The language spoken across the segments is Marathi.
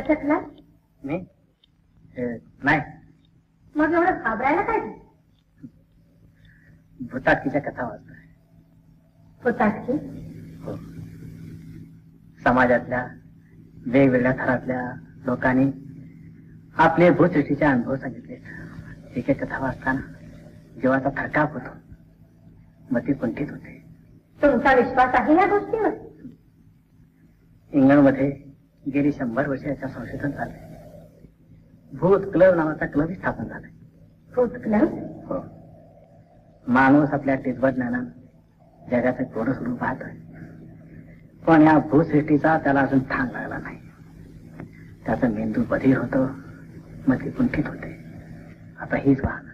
शकला मी नाही. मग एवढं घाबरायला काय? भूताटकीच्या कथा वाचतोय. भूताटकी? हो. समाजातल्या वेगवेगळ्या थरातल्या लोकांनी आपले भूसृष्टीचे अनुभव सांगितले. एक एक कथा वाचताना जीवाचा थरकाप होतो, मती कुंठित होते. तुमचा विश्वास आहे या गोष्टीवर? इंग्लंडमध्ये गेली 100 वर्षे याचं संशोधन चाललंय. भूत क्लब नावाचा क्लबही स्थापन झालाय. भूत क्लब? हो. माणूस आपल्या टिचबट ज्ञानानं जगाचं कोरं स्वरूप पाहतोय, पण या भूसृष्टीचा त्याला अजून थांग लागला नाही. त्याचा मेंदू बधीर होतो, मती कुंठित होते. आता हीच वाहन.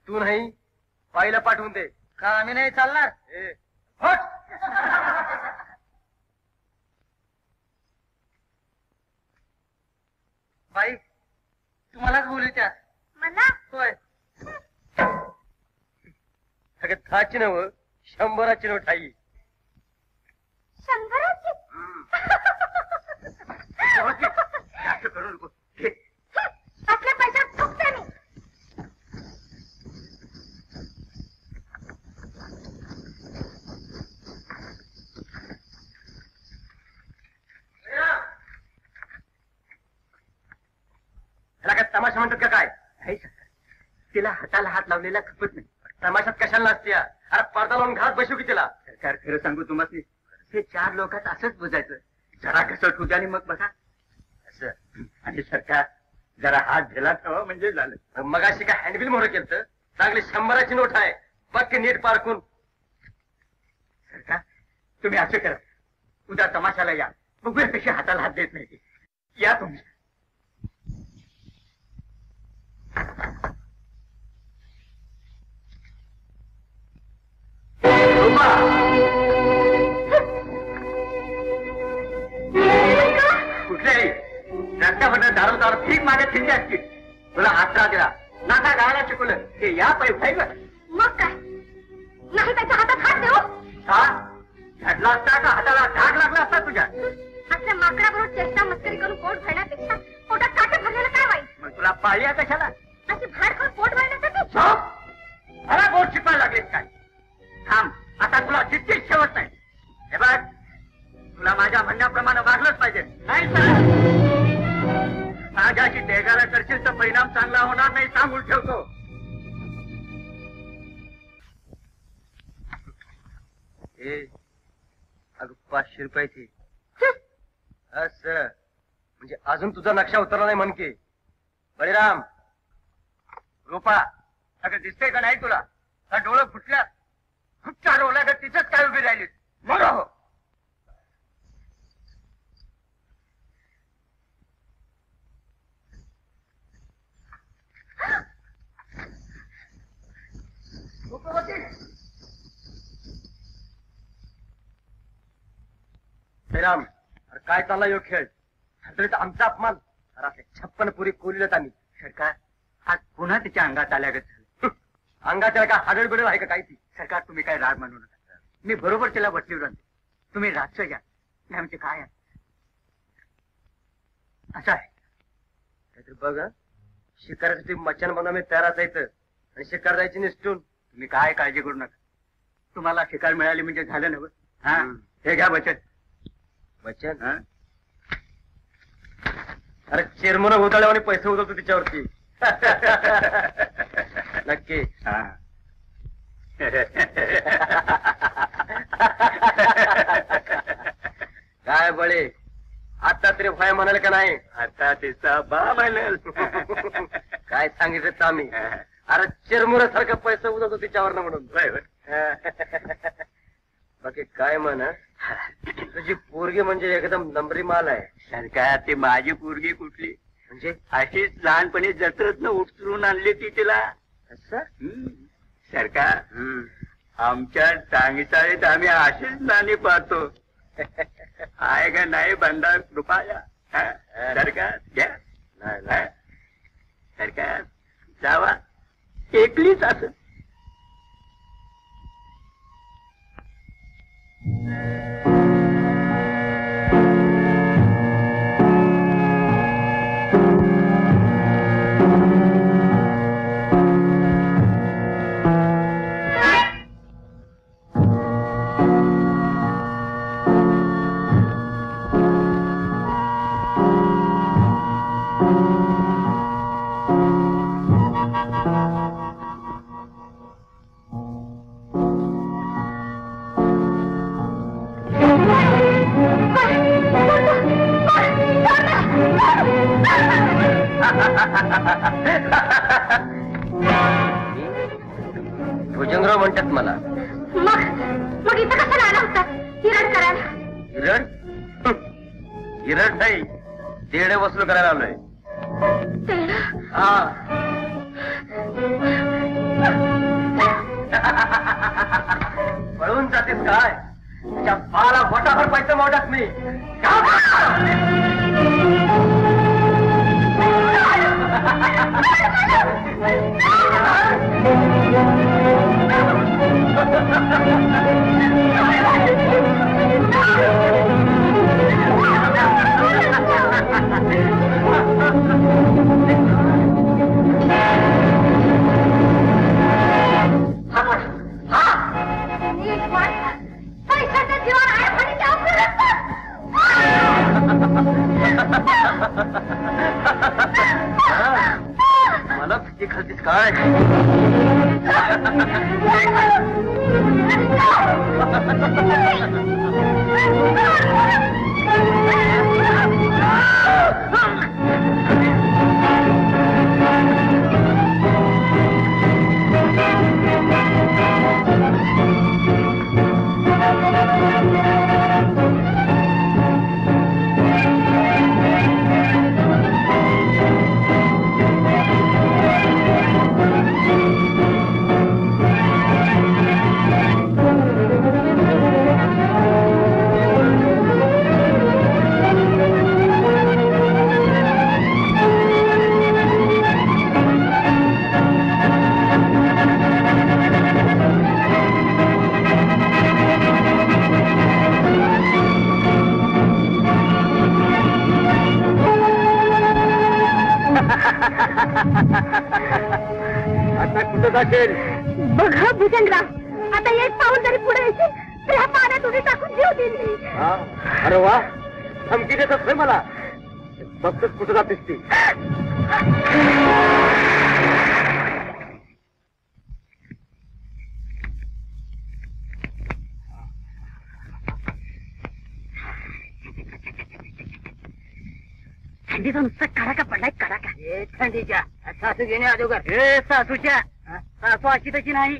तू नाही बाईला पाठवून दे. का आम्ही नाही चालणार? बाई तुम्हालाच बोलू मला? होय. सगळं 10ची नव 100ची नोट आई. 100ची? जास्त करू नको. आपल्या पैशात फुकते मी. तमाशा म्हणतात का काय? तिला हाताला हात लावलेला खपत नाही. तमाशात कशाला नसते? अरे पडदा लावून घरात बसू की तिला. सरकार खरं सांगू तुम्हाला, हे 4 लोकात असंच बुजायचं. जरा घसट होती आणि मग बघा असं. आणि सरकार जरा हात दिला ठेवा म्हणजे झालं. मग अशी काय हँडबिल मोहर केलं? चांगली 100ची नोट आहे, पक्के नीट पारखून. सरकार तुम्ही असं करा, उद्या तमाशाला या. बघूया कशी हाताला हात देत नाही. या तुम्ही. कुठल्याही रस्त्यावर दारू ठीक मागे थिंडी असतील. तुला आसरा दिला, नाका गायला शिकवलं, हे या पैसे. मग काय? नाही त्याच्या हातात हात देऊ? का झडला असता का हाताला डाग लागला असता तुझ्या? आपल्या माकडाबरोबर चेष्टा मस्करी करून पोट भरण्यापेक्षा पोटात काटे भरलेलं काय वाईट? मग तुला पाळल्या कशाला? अशी भाड खाऊन पोट भरण्यासाठी? मला बोट शिकवायला लागलेस काय? थांब, आता तुला जितकीच शेवट नाही. हे बघ, तुला माझ्या म्हणण्याप्रमाणे वागलंच पाहिजे. नाही सर, माझ्याशी देगाला करशील तर परिणाम चांगला होणार नाही, सांगून ठेवतो. अगं 500 रुपयाची. असं म्हणजे अजून तुझा नक्षा उतरला नाही म्हण की. बळीराम, रूपा, अगं दिसतंय का नाही तुला? का डोळं फुटल्या? खूप चालवल्या का तिथंच काय उभी राहिली? बरं. श्रीराम, अरे काय चालला यो खेळ? आमचा अपमान. 56 पुरी कोलीलच आम्ही. सरकार आज पुन्हा तिच्या अंगात आल्यागत झालं. अंगात का हाडळ बिडळ आहे का काय ती? सरकार तुम्ही काय राग मानू नका. मी बरोबर तिला बसलीवर आणते. तुम्ही रातचं घ्या. आमचे काय आहे असं आहे. काहीतरी बघ, शिकारासाठी मचान बनवा मी तयार असायचं आणि शिकार जायची निसटून. तुम्ही काय काळजी करू नका. तुम्हाला शिकार मिळाली म्हणजे झालं ना. हा, हे घ्या बचत. बचन? अरे चेअरमन उतळल्यावर पैसे उतरतो तिच्यावरती. नक्की. काय बळे, आता तरी भय म्हणाल का नाही? आता तिचा बा म्हणाल. काय सांगितलं आम्ही? अरे चिरमुरा सारखं पैसे उतरतो तिच्यावर म्हणून. बाकी काय म्हण, तुझी पोरगी म्हणजे एकदम नंबरी माल आहे. सरकार ती माझी पोरगी कुठली? म्हणजे अशीच लहानपणी जत्रेतनं उचलून आणली ती तिला. असं सरकार, आमच्या टांगीचाळीत आम्ही अशीच नाणी पाहतो. आहे का नाही बंदा रुपया? सरकार घ्या. सरकार जावा, एकलीच असं भुजंगराव म्हणतात मला. मग इथं कशाला आला होता? हिरड करायला? हिरड? हिरड नाही, देणे वसूल करायला आलोय. हा. पळून जातेस काय? तुझ्या बाला वटाभर पैसे मोडत मी. मला भीती खालतीस काय? आता कुठं जाशील? बघा भुजंगराव, आता एक पाऊल जरी पुढे येशील तर ह्या पाण्यात उडी टाकून जीव देईन मी. अरे वा, धमकी देत असते मला. बघतच कुठं जातेस ती. थंडीचा नुसता कडाका पडलाय, कडाका. थंडीच्या सासू घेणे अगोदर. हे सासूच्या सासू अशी तशी नाही.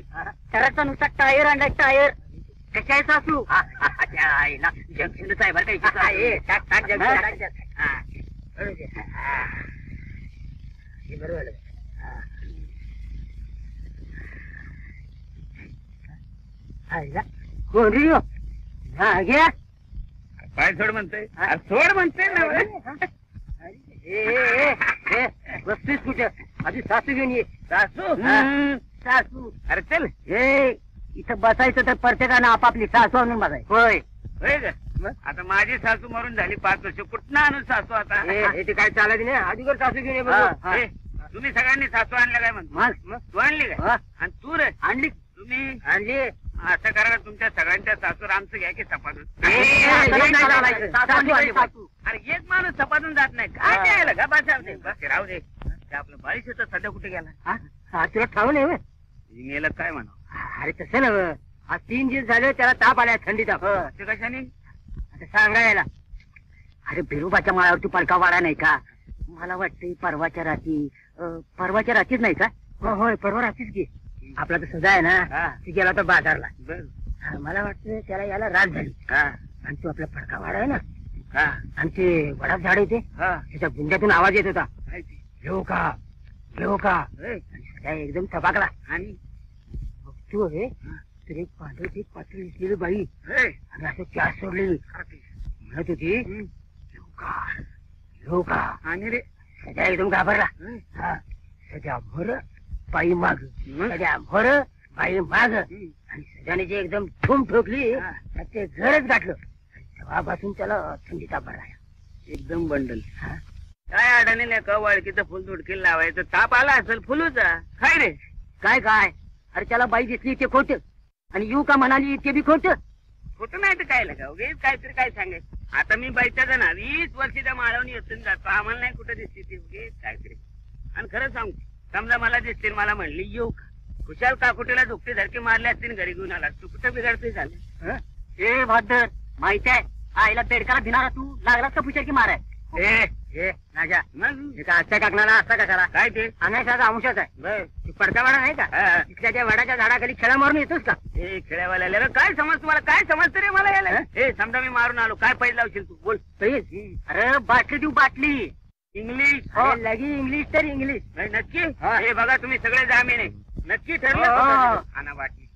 घराचा नुसता टायर आणलाय, टायर. कशा आहे सासू? आईला जंक्शनच आहे बरं काही. टाक टाक जंक्शन. बरोबर. कोण रे? घ्या काय सोड म्हणते? सोड म्हणते ना. बसतीस कुठे? आधी सासू घेऊन ये. सासू? सासू. अरे चल. हे इथं बसायचं तर प्रत्येकानं आपापली सासू आणून बसायचं. होय होय ग. आता माझी सासू मरून झाली 5 वर्ष. कुठनं आणून सासू आता? हे ते काय चालत नाही. आधीवर सासू घेऊन ये. ए, तुम्ही सगळ्यांनी सासू आणल्या काय म्हणतो? तू आणली काय? आणि तू रे आणली? तुम्ही आणली. असं करा, तुमच्या सगळ्यांच्या सासूर आमचं घ्या की सपादून. अरे एक माणूस सपादून जात नाही काय द्यायला का? बस राहू दे. ते आपलं बाळीश तर सध्या कुठे गेला? तुला ठाऊन आहे? गेलं काय म्हणा? अरे तसं नव. आज 3 दिवस झाले त्याला ताप आलाय, थंडीचा. ते कशाने? आता सांगायला. अरे बिरुबाच्या माळावरती पडका वाडा नाही का? मला वाटतं परवाच्या रात्रीच नाही का? होय, परवा रात्रीच घे. आपला तर सजा आहे ना, ती गेला तर बाजारला. मला वाटतं त्याला याला रात झाली. आणि तो आपला फडका वाडा आहे ना, आणि ते वडाप झाड येते त्याच्या गुंड्यातून आवाज येत होता. येऊ का? एकदम थबाकला. आणि बघतो तर एक पांढरी पातळी दिसलेली बाई आणि असं चार सोडलेली म्हणत होती, येऊ का? आणि रे सध्या एकदम घाबरला. सध्या भर बाई माग, सध्या भर बाई माग. आणि सध्याने जे एकदम ठुम ठोकली ते घरच गाठलं तेव्हापासून त्याला थंडी ताप भरला एकदम बंडल. काय अडाणी नाही का वळकीचं फुल तुडकील लावायचं, ताप आला असेल फुलूचा. काय रे काय अरे त्याला बाई दिसली ते खोट आणि येऊ का म्हणाली ते बी खोट. कुठं नाही तर काय लगा उगीच काहीतरी काय सांगायचं. आता मी बाईच्या ना 20 वर्षाच्या माळावून येतून जातो, आम्हाला नाही कुठं दिसते ती उगीच काहीतरी. आणि खरं सांगू, समजा मला दिसतील, मला म्हणली येऊ का, खुशाल काकुटीला दुखते धरके मारले असतील, घरी घेऊन आला, तू कुठं बिघडतोय झालं. ए भादर माहित आहे आईला बेडकाला भिणारा तू लागलास का पुशाची माराय. नाजा मग आजच्या काकणाला असता कशाला काय ते अनायसाचा अंशाच आहे. पडका वाडा नाही का तिथल्या त्या वडाच्या झाडाखाली खेळा मारून येतोस का. हे खेळावाल्या काय समज तुम्हाला, काय समजतं रे मला यायला. हे समजा मी मारून आलो, काय पैसे लावशील तू बोल. अरे बाटली देऊ बाटली. इंग्लिश लगी इंग्लिश तर इंग्लिश नाही नक्की. हे बघा तुम्ही सगळे जामीन आहे, नक्की ठरलं. आणा वाटली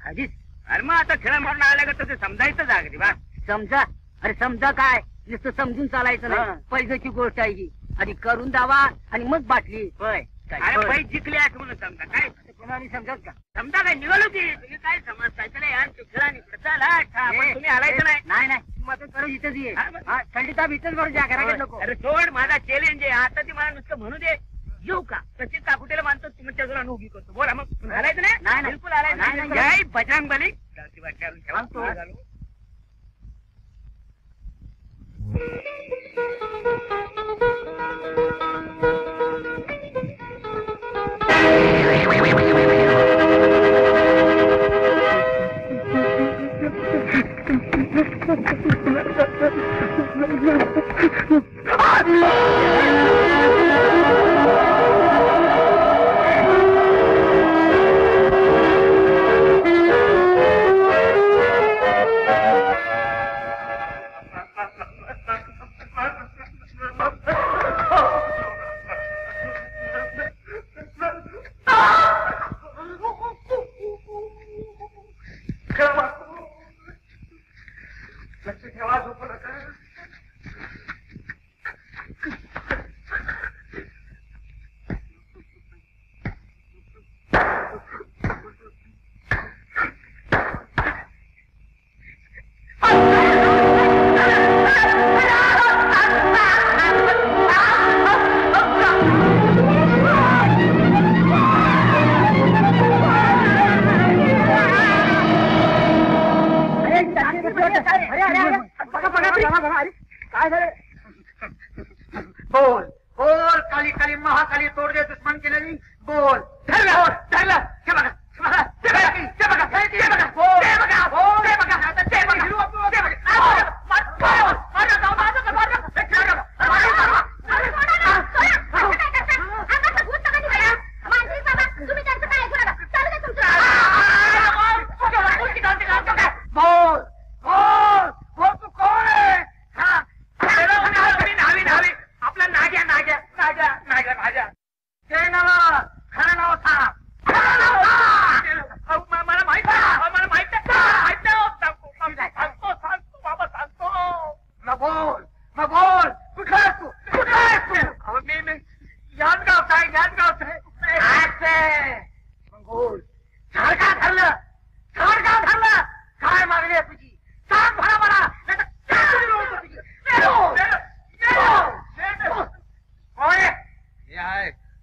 आधीच. अरे मग आता खेळा मारून आल्या का तसं समजायचं जागरी बा. समजा अरे समजा काय नुसतं समजून चालायचं नाही, पैशाची गोष्ट आहे ही. आधी करून दावा आणि मग बाटली. अरे पैसे जिंकले असं म्हणून समजा. काय कोणाने समजत का. समजा काय निघालो की तुम्ही काय समजताय. चला यार तू खेळा निघ, तुम्ही हलायचं नाही. नाही मदत करू इथंच ये. थंडी ताप इथंच करू द्या घराकडे नको. अरे सोड, माझा चॅलेंज आहे आता. ती मला नुसतं म्हणू दे येऊ का, तशी काकुटेला मानतो तुम्ही त्याला उभी करतो. बोला मग हलायचं नाही. बिलकुल हलायचं नाही. जय बजरंग बली. बोल बोल काली काली महाकाली तोड दे दुश्मन की नदी. बोल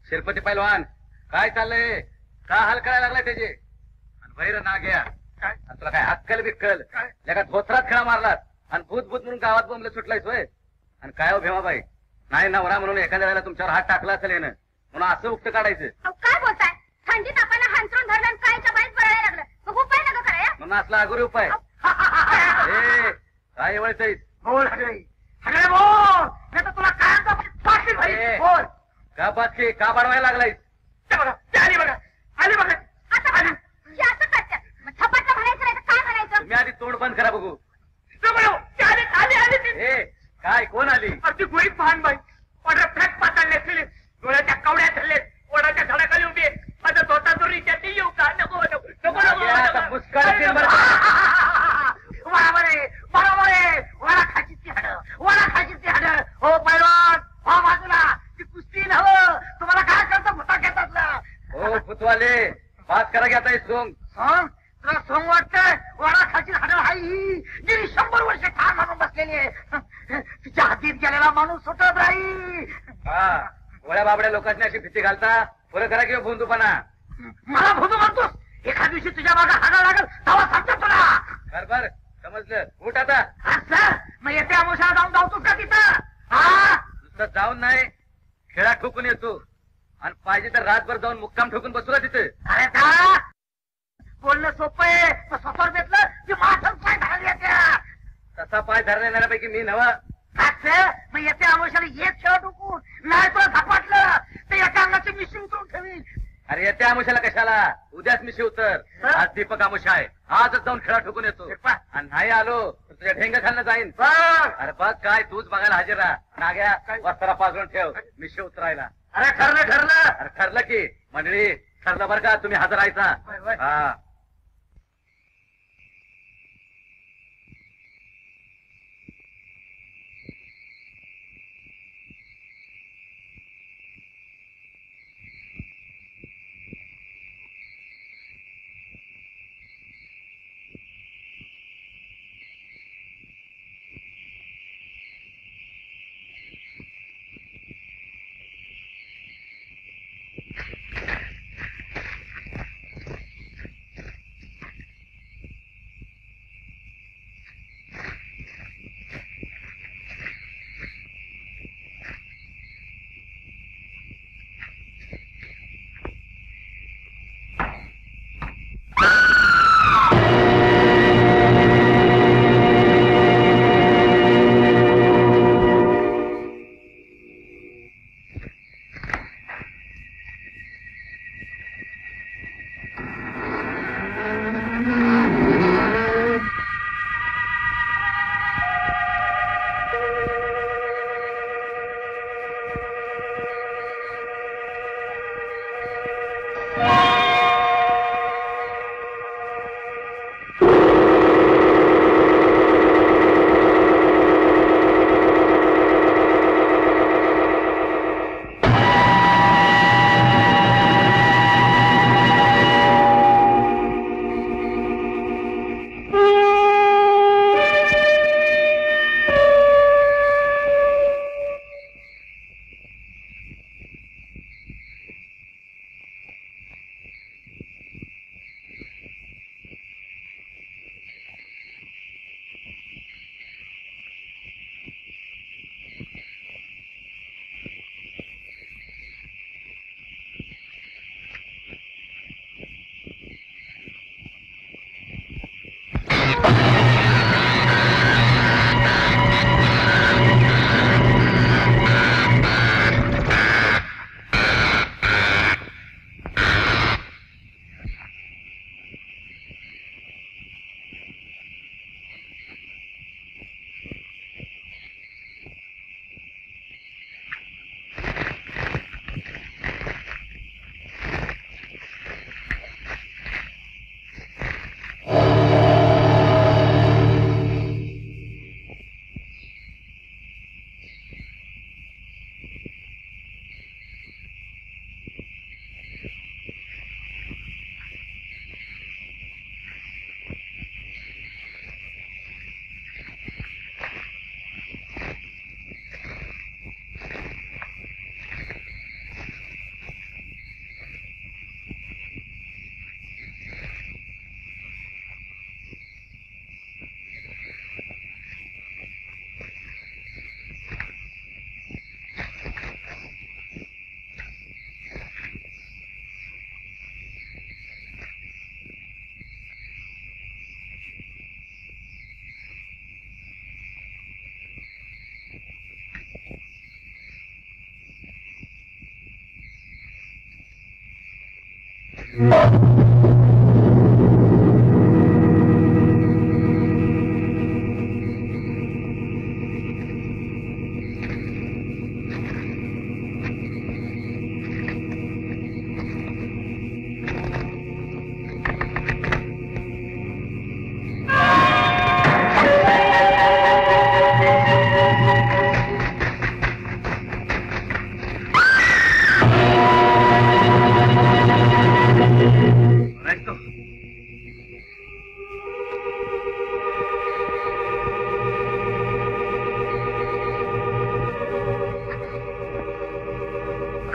शिरपती पैलवान काय चाललंय, का हाल करायला लागलाय त्याचे. आणि भैर ना घ्या तुला काय हक्कल बिक्कल जगात धोत्रात खेळा मारलात आणि भूत भूत म्हणून गावात बोंबले सुटलायस होय. आणि काय हो भीमाबाई, नाही नवरा म्हणून एखाद्या वेळेला तुमच्यावर हात टाकला असेल येणं म्हणून असं उक्त काढायचं. काय बोलताय. थंडीत आपण हांतरून धरलं कायच्या बाईत पडायला लागलं, मग उपाय नका कराय म्हणून असला अगोरी उपाय. काय वळतायस. बोल सगळे बोल नाही तर तुला काय बोल. का बातकी का बनवायला लागलायस. आली बघा आली बघा. आता बघा हे असं करतात. मग थपाटं म्हणायचं नाही तर काय म्हणायचं. तुम्ही आधी तोंड बंद करा बघू. आली काय कोण आली. अगदी गोळी पाहन बाई ऑर्डर फ्लॅट पाताळले असलेले डोळ्याच्या कवड्या धरले ओढाच्या झाडाखाली उभी माझा धोता दुरीच्या ती येऊ का. नको नको नको मुस्कान बरोबर आहे बरोबर आहे. वडा खायची ती हाड हो पैलवान हो बाजूला ती कुस्ती नव्ह. तुम्हाला काय करतं भुता घेतात. हो फुतवाले पास करा घेता सोंग तुला सोंग वाटतंय. वडा खायची हाड हाई केलेला माणूस सुटत राही. गोळ्या बाबड्या लोकांनी अशी भीती घालता पुरं करा किंवा भोंदूपणा. मला भोंदू म्हणतोस? एखाद दिवशी तुझ्या मागा हागा लागल तेव्हा सांगतो तुला. बरोबर समजलं. उठ आता. सर मग येते आमोशाला जाऊन धावतोस का तिथं? नुसतं जाऊन नाही खेळा ठोकून येतो आणि पाहिजे तर रातभर जाऊन मुक्काम ठोकून बसू का तिथे. अरे दा बोलणं सोपं आहे स्वतःवर घेतलं की माझं पाय धरले येत्या. तसा पाय धरण्यापैकी मी नवा. मग येते आमोशाला एक खेळ ठोकून नाही तर झपाटलं तर एका अंगाची मिशी उतरून ठेवी. अरे येते आमुशाला कशाला? उद्याच मी शिवतर. आज दीपक आमुषा आहे. आजच जाऊन खेळा ठोकून येतो आणि नाही आलो तर तुझ्या ढेंग खाल्लं जाईन. अरे बघ काय तूच बघायला हजर राहा. नाग्या वस्त्रा पाजून ठेव मी शिवतरायला. अरे ठरलं. अरे ठरलं की मंडळी ठरलं बरं का तुम्ही हजर राहायचा. हा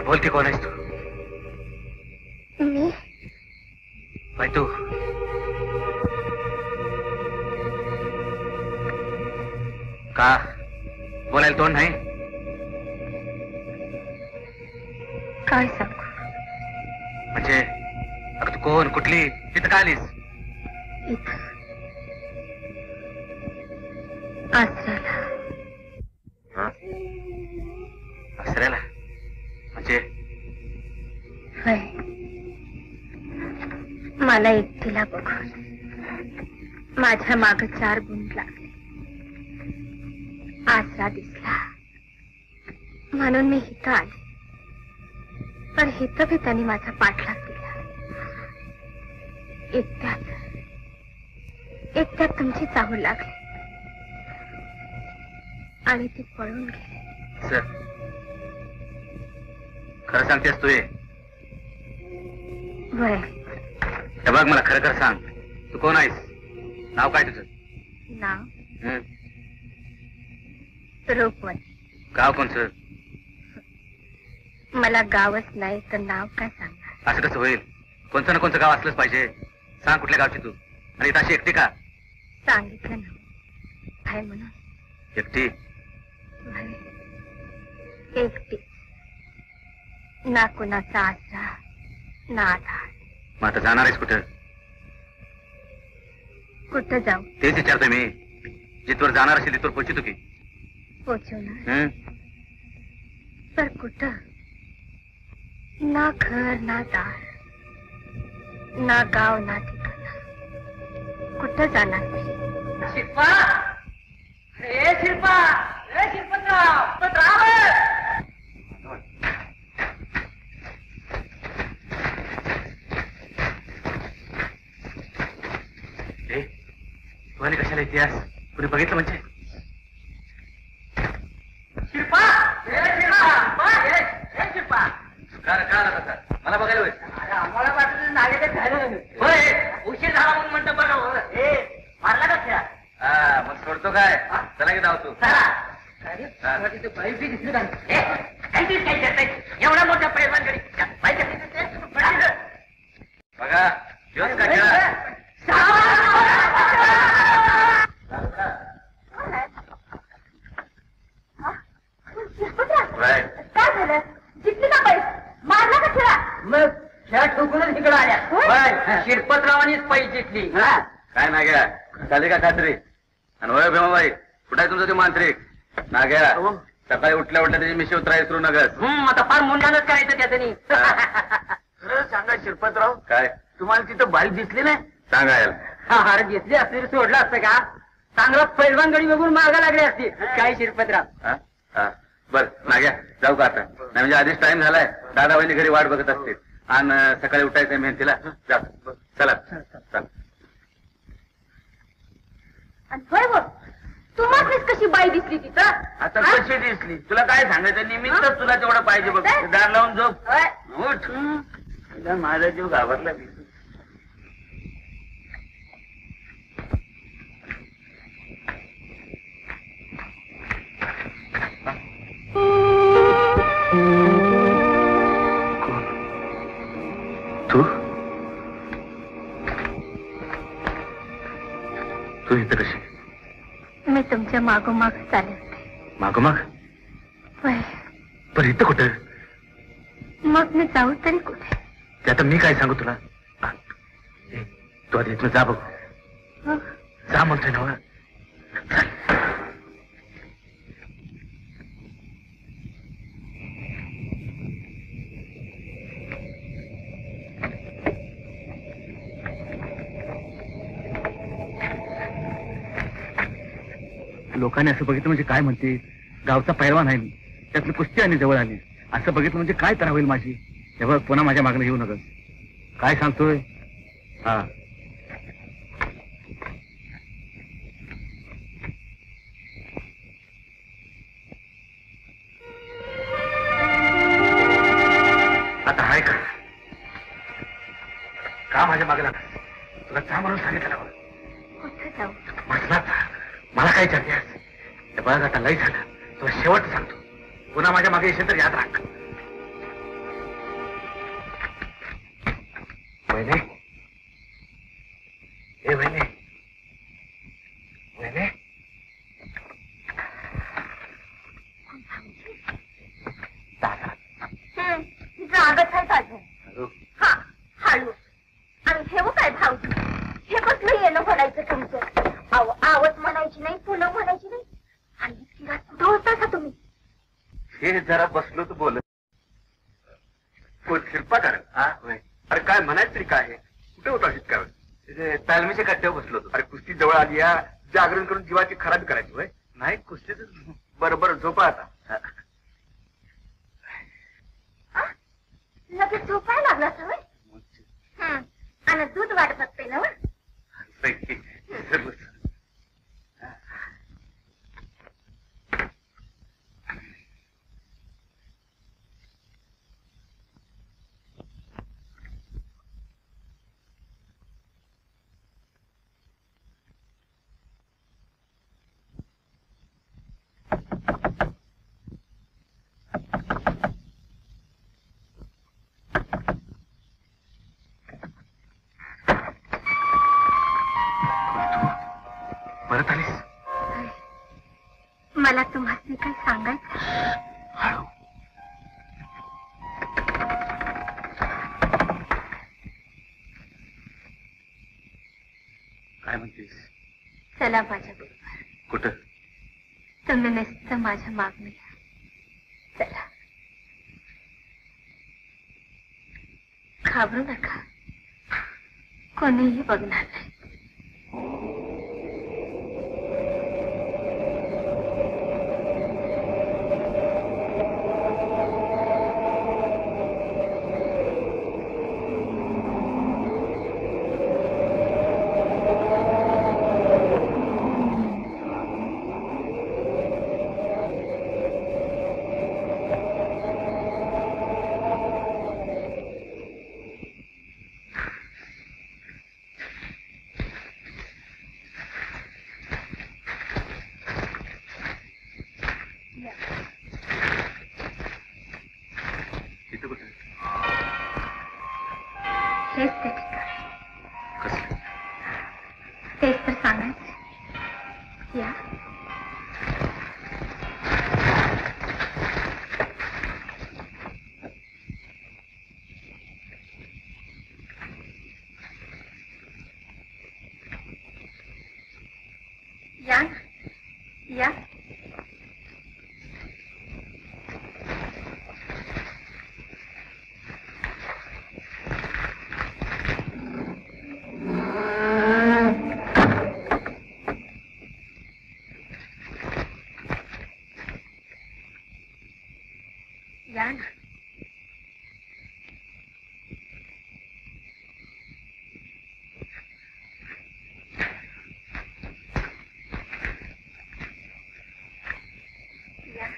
बोलते कोण आहेस तू? मी बाई तू का बोलायला तोंड नाही? काय सांगू? म्हणजे अगं तू कोण, कुठली, तिथं का आलीस? इथं आसऱ्याला. आसऱ्याला म्हणजे? होय, मला एकटीला बघून माझ्या माग 4 गुंड लागले. आसरा दिसला म्हणून मी इथं आले, पण इथं बी त्यांनी माझा पाठलाग दिला. एकट्यात तुमची चाहूल लागली आणि ती पळून गेली. सर खरं सांगतेस तू? वय हे बघ, मला खरं खरं सांग, तू कोण आहेस? नाव काय तुझं? नाव रूपवती. गाव कोणचं? मला गावच नाही तर नाव काय सांगणार? असं कसं होईल? कोणतं ना कोणतं गाव असलंच पाहिजे. सांग कुठल्या गावची तू, आणि इथं अशी एकटी का? सांगितलं ना काय म्हणून. एकटी? वय, एकटी. ना कुणाचा आसरा ना आधार. मग आता जाणार आहेस कुठं? कुठं जाऊ? तेच विचारतोय मी. जिथवर जाणार असेल तिथवर पोहोचतो की? पोचवणार, तर कुठं? ना घर ना दार, ना गाव ना ठिकाणा. कुठं जाणार मी? शिल्पा, ए शिल्पा, ए शिल्पतराव, तो ड्रायव्हर. तू आणि कशाला इतिहास कुणी बघितलं म्हणजे? शिल्पा, ए शिल्पा, ए शिल्पा. मला बघायला होईल. अरे आम्हाला वाटलं नागेच झालं. होय, उशीर झाला म्हणून म्हणतो बघा. ए मारला का खेळा? हा मग सोडतो काय? चला की धावतो. अरे बाई बी दिसली का? एवढा मोठा पैलवानगडी बघा दिवस काय केला? काय झालं? जिंकली का पैस? मारला का खेळा? मग खेळा ठोकूनच इकडे आल्या. शिरपतरावांनीच पैसे जिंकली. काय नाग्या, झाली का खात्री? आणि होय भीमाबाई, कुठे आहे तुमचा ते मांत्रिक? नाग्या, सकाळी उठल्या त्याची मिशी उतरायला सुरू नगस. आता फार मुंडानच करायचं त्याच्यानी. खरं सांगा शिरपतराव, काय तुम्हाला तिथं बाई दिसली नाही? सांगायला अरे दिसली असली तर सोडलं असतं का? चांगलं पैलवानगडी बघून मागा लागली असती. काय शिरपतराव? बर नाग्या, जाऊ का आता? नाही म्हणजे आधीच टाइम झालाय. दादा वहिनी घरी वाट बघत असतील आणि सकाळी उठायचंय मेहनतीला. जा चला चला. होय हो, तुम्हाच कशी बाई दिसली तिथं? आता कशी दिसली? तुला काय सांगायचं? निमित्त तुला तेवढं पाहिजे बघ. दार लावून झोप. उठ. माझा जीव घाबरला. तू तू इथं कशी? मी तुमच्या मागोमाग चालले होते. मागोमाग? होय, पण इथं कुठं? मग मी जाऊ तरी कुठे? ते आता मी काय सांगू तुला? तू आधी इथनं जा बघ. जा म्हणतोय ना. लोकांनी असं बघितलं म्हणजे काय म्हणते? गावचा पैलवान आहे मी, त्यातली कुस्ती आणि जवळ आली. असं बघितलं म्हणजे काय तरा होईल माझी? हे बघ, पुन्हा माझ्या मागणं येऊ नका. काय सांगतोय? हा आता हाय का माझ्या मागे लागला? तुला जा म्हणून सांगितलं. कुठे जाऊ? म्हटलं मला काय चालतेस? बघ आता लय झालं. तुला शेवट सांगतो, पुन्हा माझ्या मागे येशील तर याद राख. वहिने ए वहिने वहिने जागच आहे माझं. हा हळू आणि ठेवू काय भाऊजी? हे कसलं येणं म्हणायचं तुमचं? आवत म्हणायची नाही, पुन्हा म्हणायची नाही. आणि इतकी रात कुठं होता का तुम्ही? हे जरा बसलो तर बोलत. कोण शिल्पाकार? अरे काय म्हणायचं तरी काय आहे? कुठे होता शिल्पाकार? तालमीच्या कट्ट्यावर बसलो होतो. अरे कुस्ती जवळ आली या, जागरण करून जीवाची खराबी करायची होय? नाही कुस्तीच. बरोबर झोपा आता. लगेच झोपायला लागला सवय. आणि दूध वाट बघते ना. परत आलीस? मला तुम्हाला काही सांगायचं. हळू. काय म्हणतेस? चला माझ्या बरोबर. कुठं? तुम्ही नुसतं माझ्या मागणीला चला. घाबरू नका, कोणीही बघणार नाही. हेच ते ठिकाण. कसलं? तेच तर सांगायचं. या या या. या ना. या.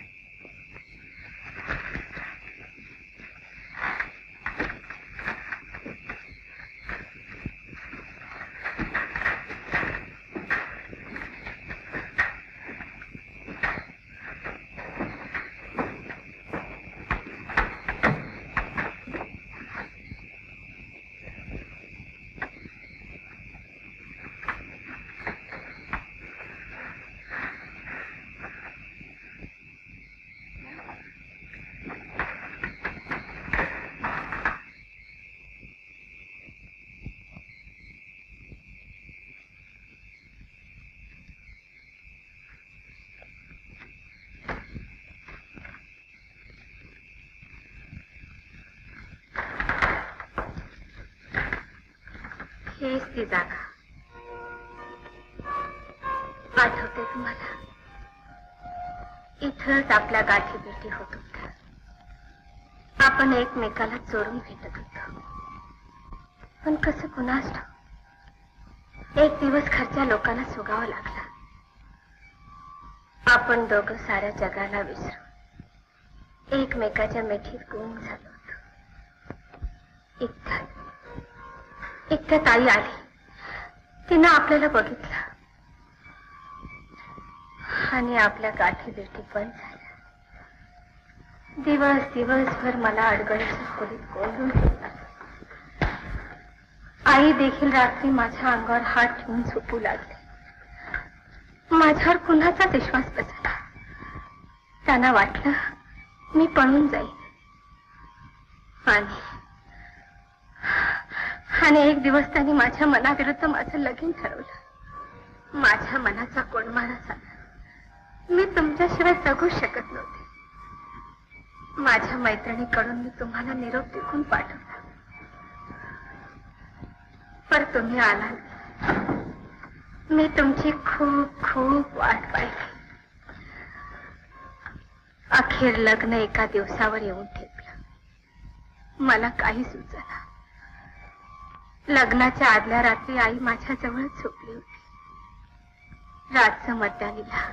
हेच ती जागा. आठवते तुम्हाला? इथंच आपल्या गाठी भेटी होत होत्या. आपण एकमेकाला चोरून भेटत होतो. पण कसं कुणास ठाऊक एक दिवस घरच्या लोकांना सुगावं लागला. आपण दोघं साऱ्या जगाला विसरून एकमेकाच्या मिठीत गुंग झालो होतो. इतक्यात आई आली. तिनं आपल्याला बघितलं आणि आपल्या गाठी भेटी पण झाल्या. दिवसभर मला अडगळीच्या खोलीत कोंडून ठेवला. आई देखील रात्री माझ्या अंगावर हात ठेवून झोपू लागले. माझ्यावर कुणाचाच विश्वास बसला. त्यांना वाटलं मी पळून जाईन. आणि एक दिवस त्यांनी माझ्या मनाविरुद्ध माझं लगीन ठरवलं. माझ्या मनाचा कोंडमारा झाला. मी तुमच्याशिवाय जगू शकत नव्हते. माझ्या मैत्रिणीकडून मी तुम्हाला निरोप लिखून पाठवला. पर तुम्ही आलात. मी तुमची खूप खूप वाट पाहिली. अखेर लग्न एका दिवसावर येऊन ठेपलं. मला काही सुचना. लग्नाच्या आदल्या रात्री आई माझ्या जवळ झोपली होती. रातचं मध्यानीला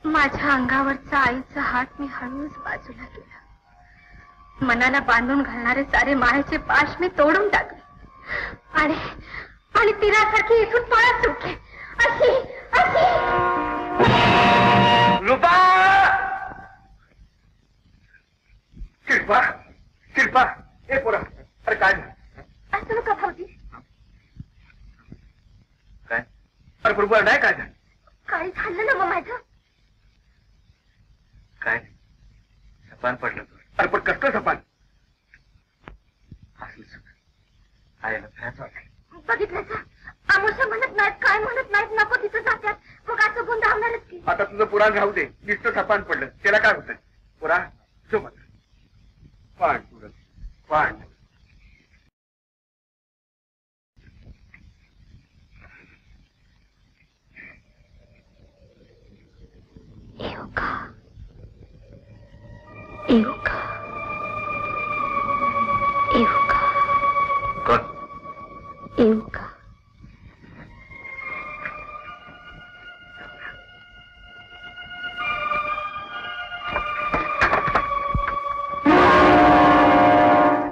माझ्या अंगावरचा आईचा हात मी हळूच बाजूला केला. मनाला बांधून घालणारे सारे मायेचे पाश मी तोडून टाकले आणि तिरासारखी इथून पळत सुटले. अशी अशी रूपा! शिल्पा! शिल्पा! ए पोरा, अरे काय असं नका भाऊजी. काय? अरे बरोबर नाही काय काही झालं ना मग माझं? काय सपान पडलं तू? अरे पण कसलं सपान? बघितलं का? आमुष्या म्हणत नाहीत, काय म्हणत नाहीत, नको तिथं जात्यात. मग असं गुण राहणारच की. आता तुझं पुराण राहू दे. नुसतं सपान पडलं त्याला काय होतं? पुरा सोबत पाण पुरं पाण. येऊ का? येऊ का? येऊ का? कोण? येऊ का?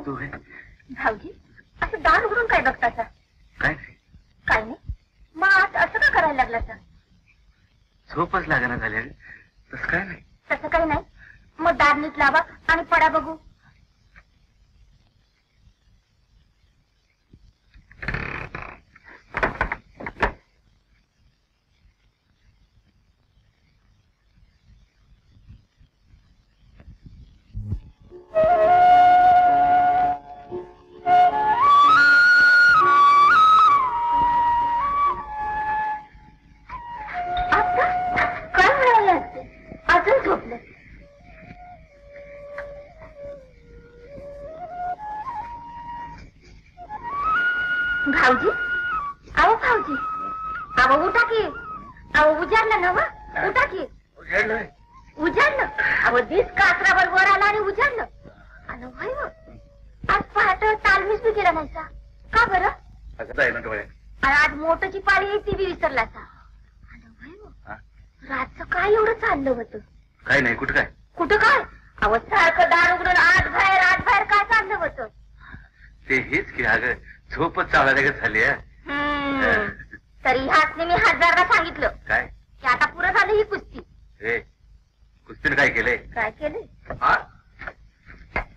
तू आहे? भाऊजी असं दार उघडून काय बघतासा? काय नाही. काय नाही? मग आज असं का करायला लागला सर? झोपच लागणार झाले. तसं काय नाही. तसं काही नाही. मग दार नीट लावा आणि पडा बघू. भाऊजी, अहो भाऊजी, अहो उठा की. अहो उजाडलं ना? उठा की. उजाडलं? अहो दिस कासरावर वर आला आणि उजाडलं. आणि भाई आज पहाटे तालमीच बी केला नाहीसा का बरं? आणि आज मोठची पाळी ती बी विसरलासा. रातचं काय एवढं चाललं होतं? काय नाही. कुठं काय? कुठं काय? अहो सारखं दार उघडून आत बाहेर काय चाललं होतं? ते हेच की अगं झोपच चालण्यागत झाली. तरी ह्याचने मी 1000दा सांगितलं काय की आता पुरं झालं ही कुस्ती. कुस्तीने काय केलंय? काय केलंय?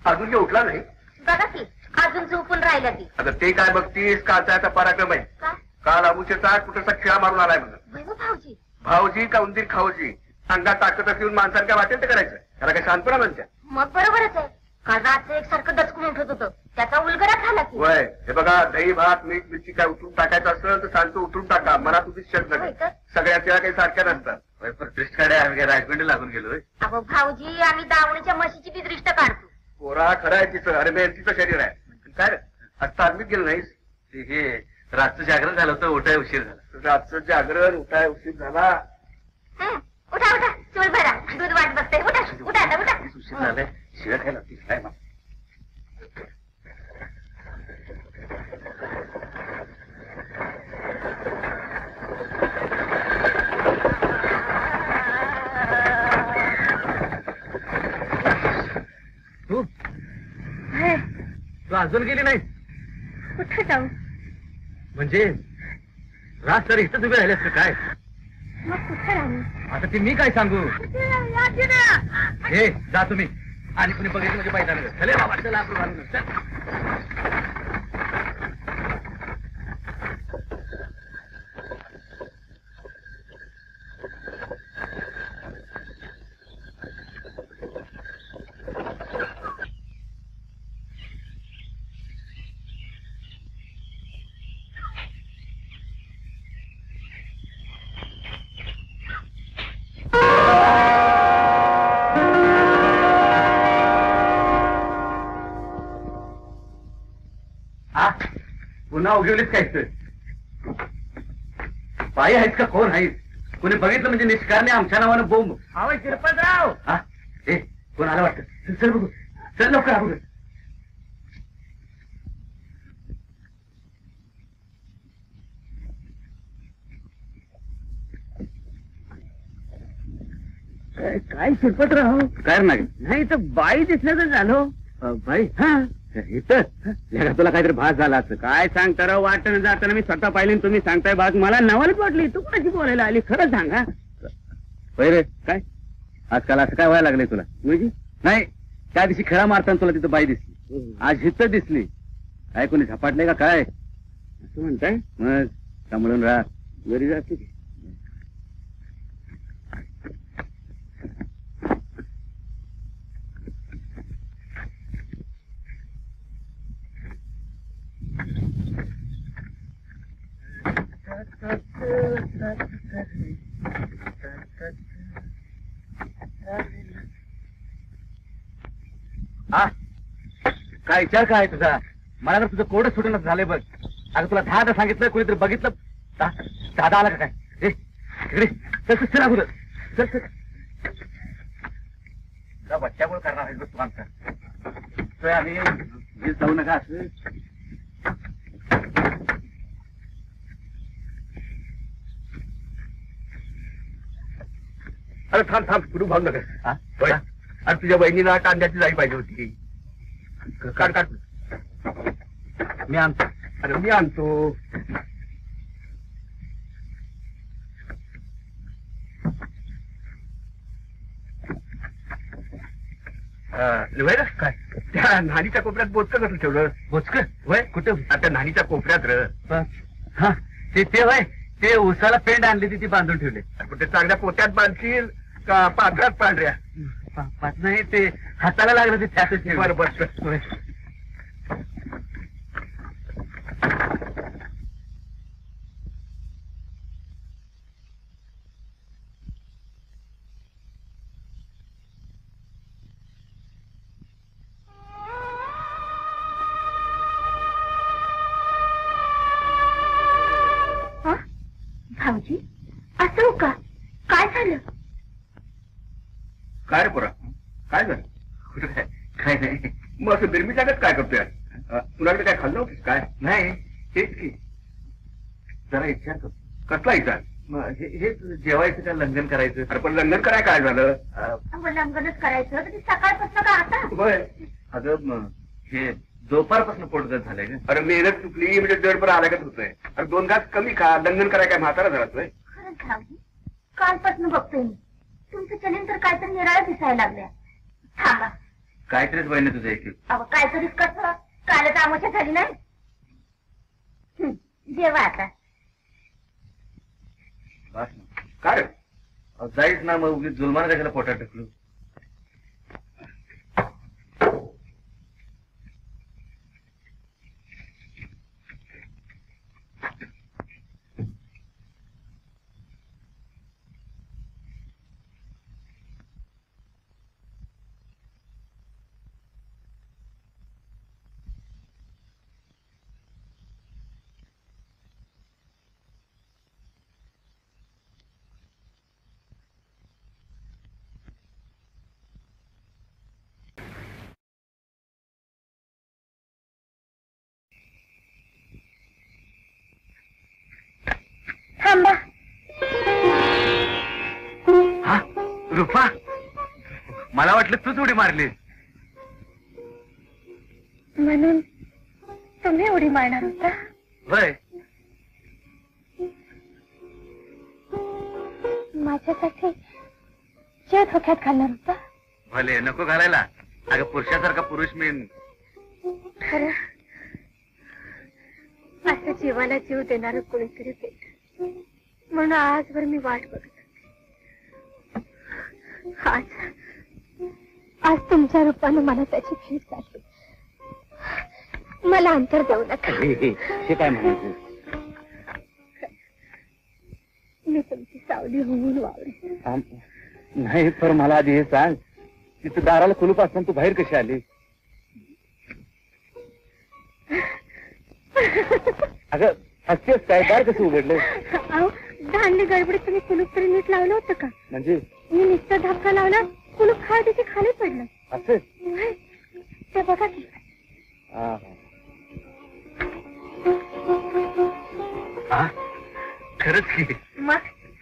अजून काही उठला नाही? बघा की अजून झोपून राहिल्या ती. आता ते काय बघतीस? काचाचा पराक्रम आहे. काय? काल अमुष्याचा कुठचा खेळा मारून आलाय म्हणून. भाऊजी भाऊजी का उंदीर खाऊजी अंगात ताकद येऊन माणसाला काय वाटेल ते करायचं. त्याला काय शांतपणा म्हणत्या? मग बरोबरच आहे. काल रात्र एकसारखं दचकून उठत होतं. त्याचा उलगडा झाला की. वय हे बघा दही भात मीठ मिरची काय उठून टाकायचं असेल तर सांगतो उठून टाका. मला तुझी शब्द सगळ्याच्या काही सारख्या नसतात. दृष्ट काढे आम्ही राजगंडी लागून गेलोय. अहो भाऊजी आम्ही दावणीच्या म्हशीची बी दृष्ट काढतो. पोरा खरं आहे तिचं. अरे बेन तिचं शरीर आहे. काय आता आम्हीच गेलो नाहीस? हे रातचं जागरण झालं होतं. उठाय उशीर झाला. रातचं जागरण उठाय उशीर झाला. उठा उठा चूल भरा दूध वाट बघते. उठा उठा आता उठा. उशीर झालाय. शिव्या खायला काय ना. तू अजून गेली नाही? कुठे जाऊ? म्हणजे रात तर इथंच उभे राहिलेस का काय? मग कुठे राहू? आता ती मी काय सांगू? हे जा तुम्ही. आणि कुणी बघितलं म्हणजे पाहिजे चले बाबा. चला आपण घालून पुन्हा उगवलीच काय बाई आहेस का कोण आहेस कोणी बघितलं म्हणजे निष्कारणे आमच्या नावानं बोंब अहो शिरपतराव हा ए कोण आलं वाटतं चल बघू चल लवकर बघू काय शिरपतराव काय नाही तर बाई दिसण्याचं झालो बाई हा इथं तुला काहीतरी भास झाला असं काय सांगता राव वाटणं जाताना मी स्वतः पाहिले तुम्ही सांगताय बाग मला नवालच वाटली तू कोणाची बोलायला आली खरं सांगा रे काय आजकाल असं काय व्हायला लागलंय तुला म्हणजे नाही त्या दिवशी खेळा मारताना तुला तिथं बाई दिसली आज हिथं दिसली काय कोणी झपाटले का काय असं म्हणताय मग सांभाळून राहा घरी जाते हा काय विचार काय तुझा मला तर तुझं कोडच सुटणच झालंय बघ अगं तुला 10दा सांगितलं कोणीतरी बघितलं दादा आला का काय ए इकडे चल चल चल अगोदर चल चल बच्च्यामुळे करणार आहे बघ तू आमचा आम्ही जाऊ नका असं अरे थांब थांब कुठून भाऊ नका अरे तुझ्या बहिणीला कांद्याची जाई पाहिजे होती काढ काढ मी आणतो अरे मी आणतो काय त्या नानीच्या कोपऱ्यात बोचकं कसं ठेवलं बोचक वय कुठं आता नानीच्या कोपऱ्यात र हा ते वय ते उसाला पेंड आणली ती बांधून ठेवले कुठे चांगल्या पोत्यात बांधशील का पात्रात पांढऱ्या पाच नाही ते हाताला लागलं ते त्यातच बरं बरं भाऊजी असं का काय झालं काय रे पोरा काय झालं कुठं काय काय नाही मग असं बिरमीच्यागत काय करतोय तुला काय खाल्लं होतीस काय नाही तेच की जरा इच्छा करतो कसला विचार हेच जेवायचं का लंघन करायचं अरे पण लंघन कराय काय झालं लंगनच करायचं तर सकाळपासून का आता होय अगं हे दुपारपासून पोटगत झालंय ग अरे मेहनत चुकली म्हणजे दडपर आल्यागत होतोय अरे 2 घास कमी खा लंघन कराय काय म्हातारा झालाय खरंच भाऊजी कालपासून बघतोय मी तुमचं चलन तर काहीतरी निराळं दिसायला लागल्या थांबा काहीतरीच बहिणी तुझं एक अहो काहीतरीच कसं कालच आमोशा झाली नाही जेवा आता काय रे जाईच ना मग उगीच जुलमान कशाला पोटात टाकलो थांबा हा रुपा मला वाटलं तूच उडी मारली म्हणून तुम्ही उडी मारणार होता होय माझ्यासाठी जे धोक्यात घालणार होता भले नको घालायला अगं पुरुषासारखा पुरुष मी खरं असं जीवाला जीव देणार कोणीतरी भेट म्हणून आजवर मी वाट बघत आज तुमच्या रूपानं मला त्याची भेट झाली मला अंतर देऊ नका हे काय म्हणायचं मी तुमची सावली होऊन वावरे नाही तर मला आधी हे सांग तिथं दाराला कुलूप असताना तू बाहेर कशी आली अगं हसतेस काय दार कसं उघडलं? अहो धान्य गडबडीत तुम्ही कुलूप तरी नीट लावलं होतं का? म्हणजे मी नुसतं धक्का लावला कुलूप खाली खाली पडलं. असं? ते बघा की. खरंच की. मग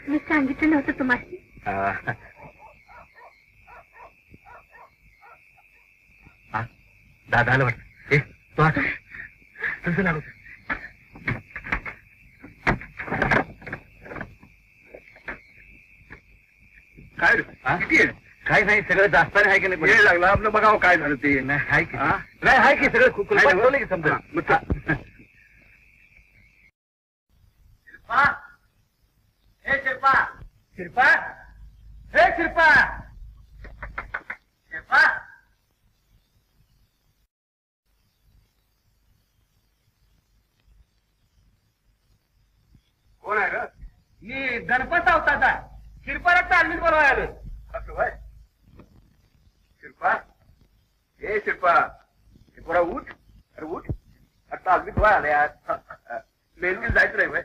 मी सांगितलं नव्हतं तुम्हाला. दादाला वाटत तू आता तसं लागत. काय किती आहे? काय नाही सगळं जास्त आहे की नाही? वेळ लागला आपलं बघावं काय झालं ते. नाही आहे की नाही आहे की सगळं कुलपाट की समजा. शिल्पा हे शिल्पा शिल्पा हे शिल्पा शिल्पा कोण आहे ग? मी गणपत सावताचा शिल्पाला तालमीत बोलवाय आलोय. असं बाय शिल्पा हे शिल्पा शिल्पा उठ. अरे उठ. अरे तालमीत व्हाय आले आज मेहनती जायचं नाही बाय.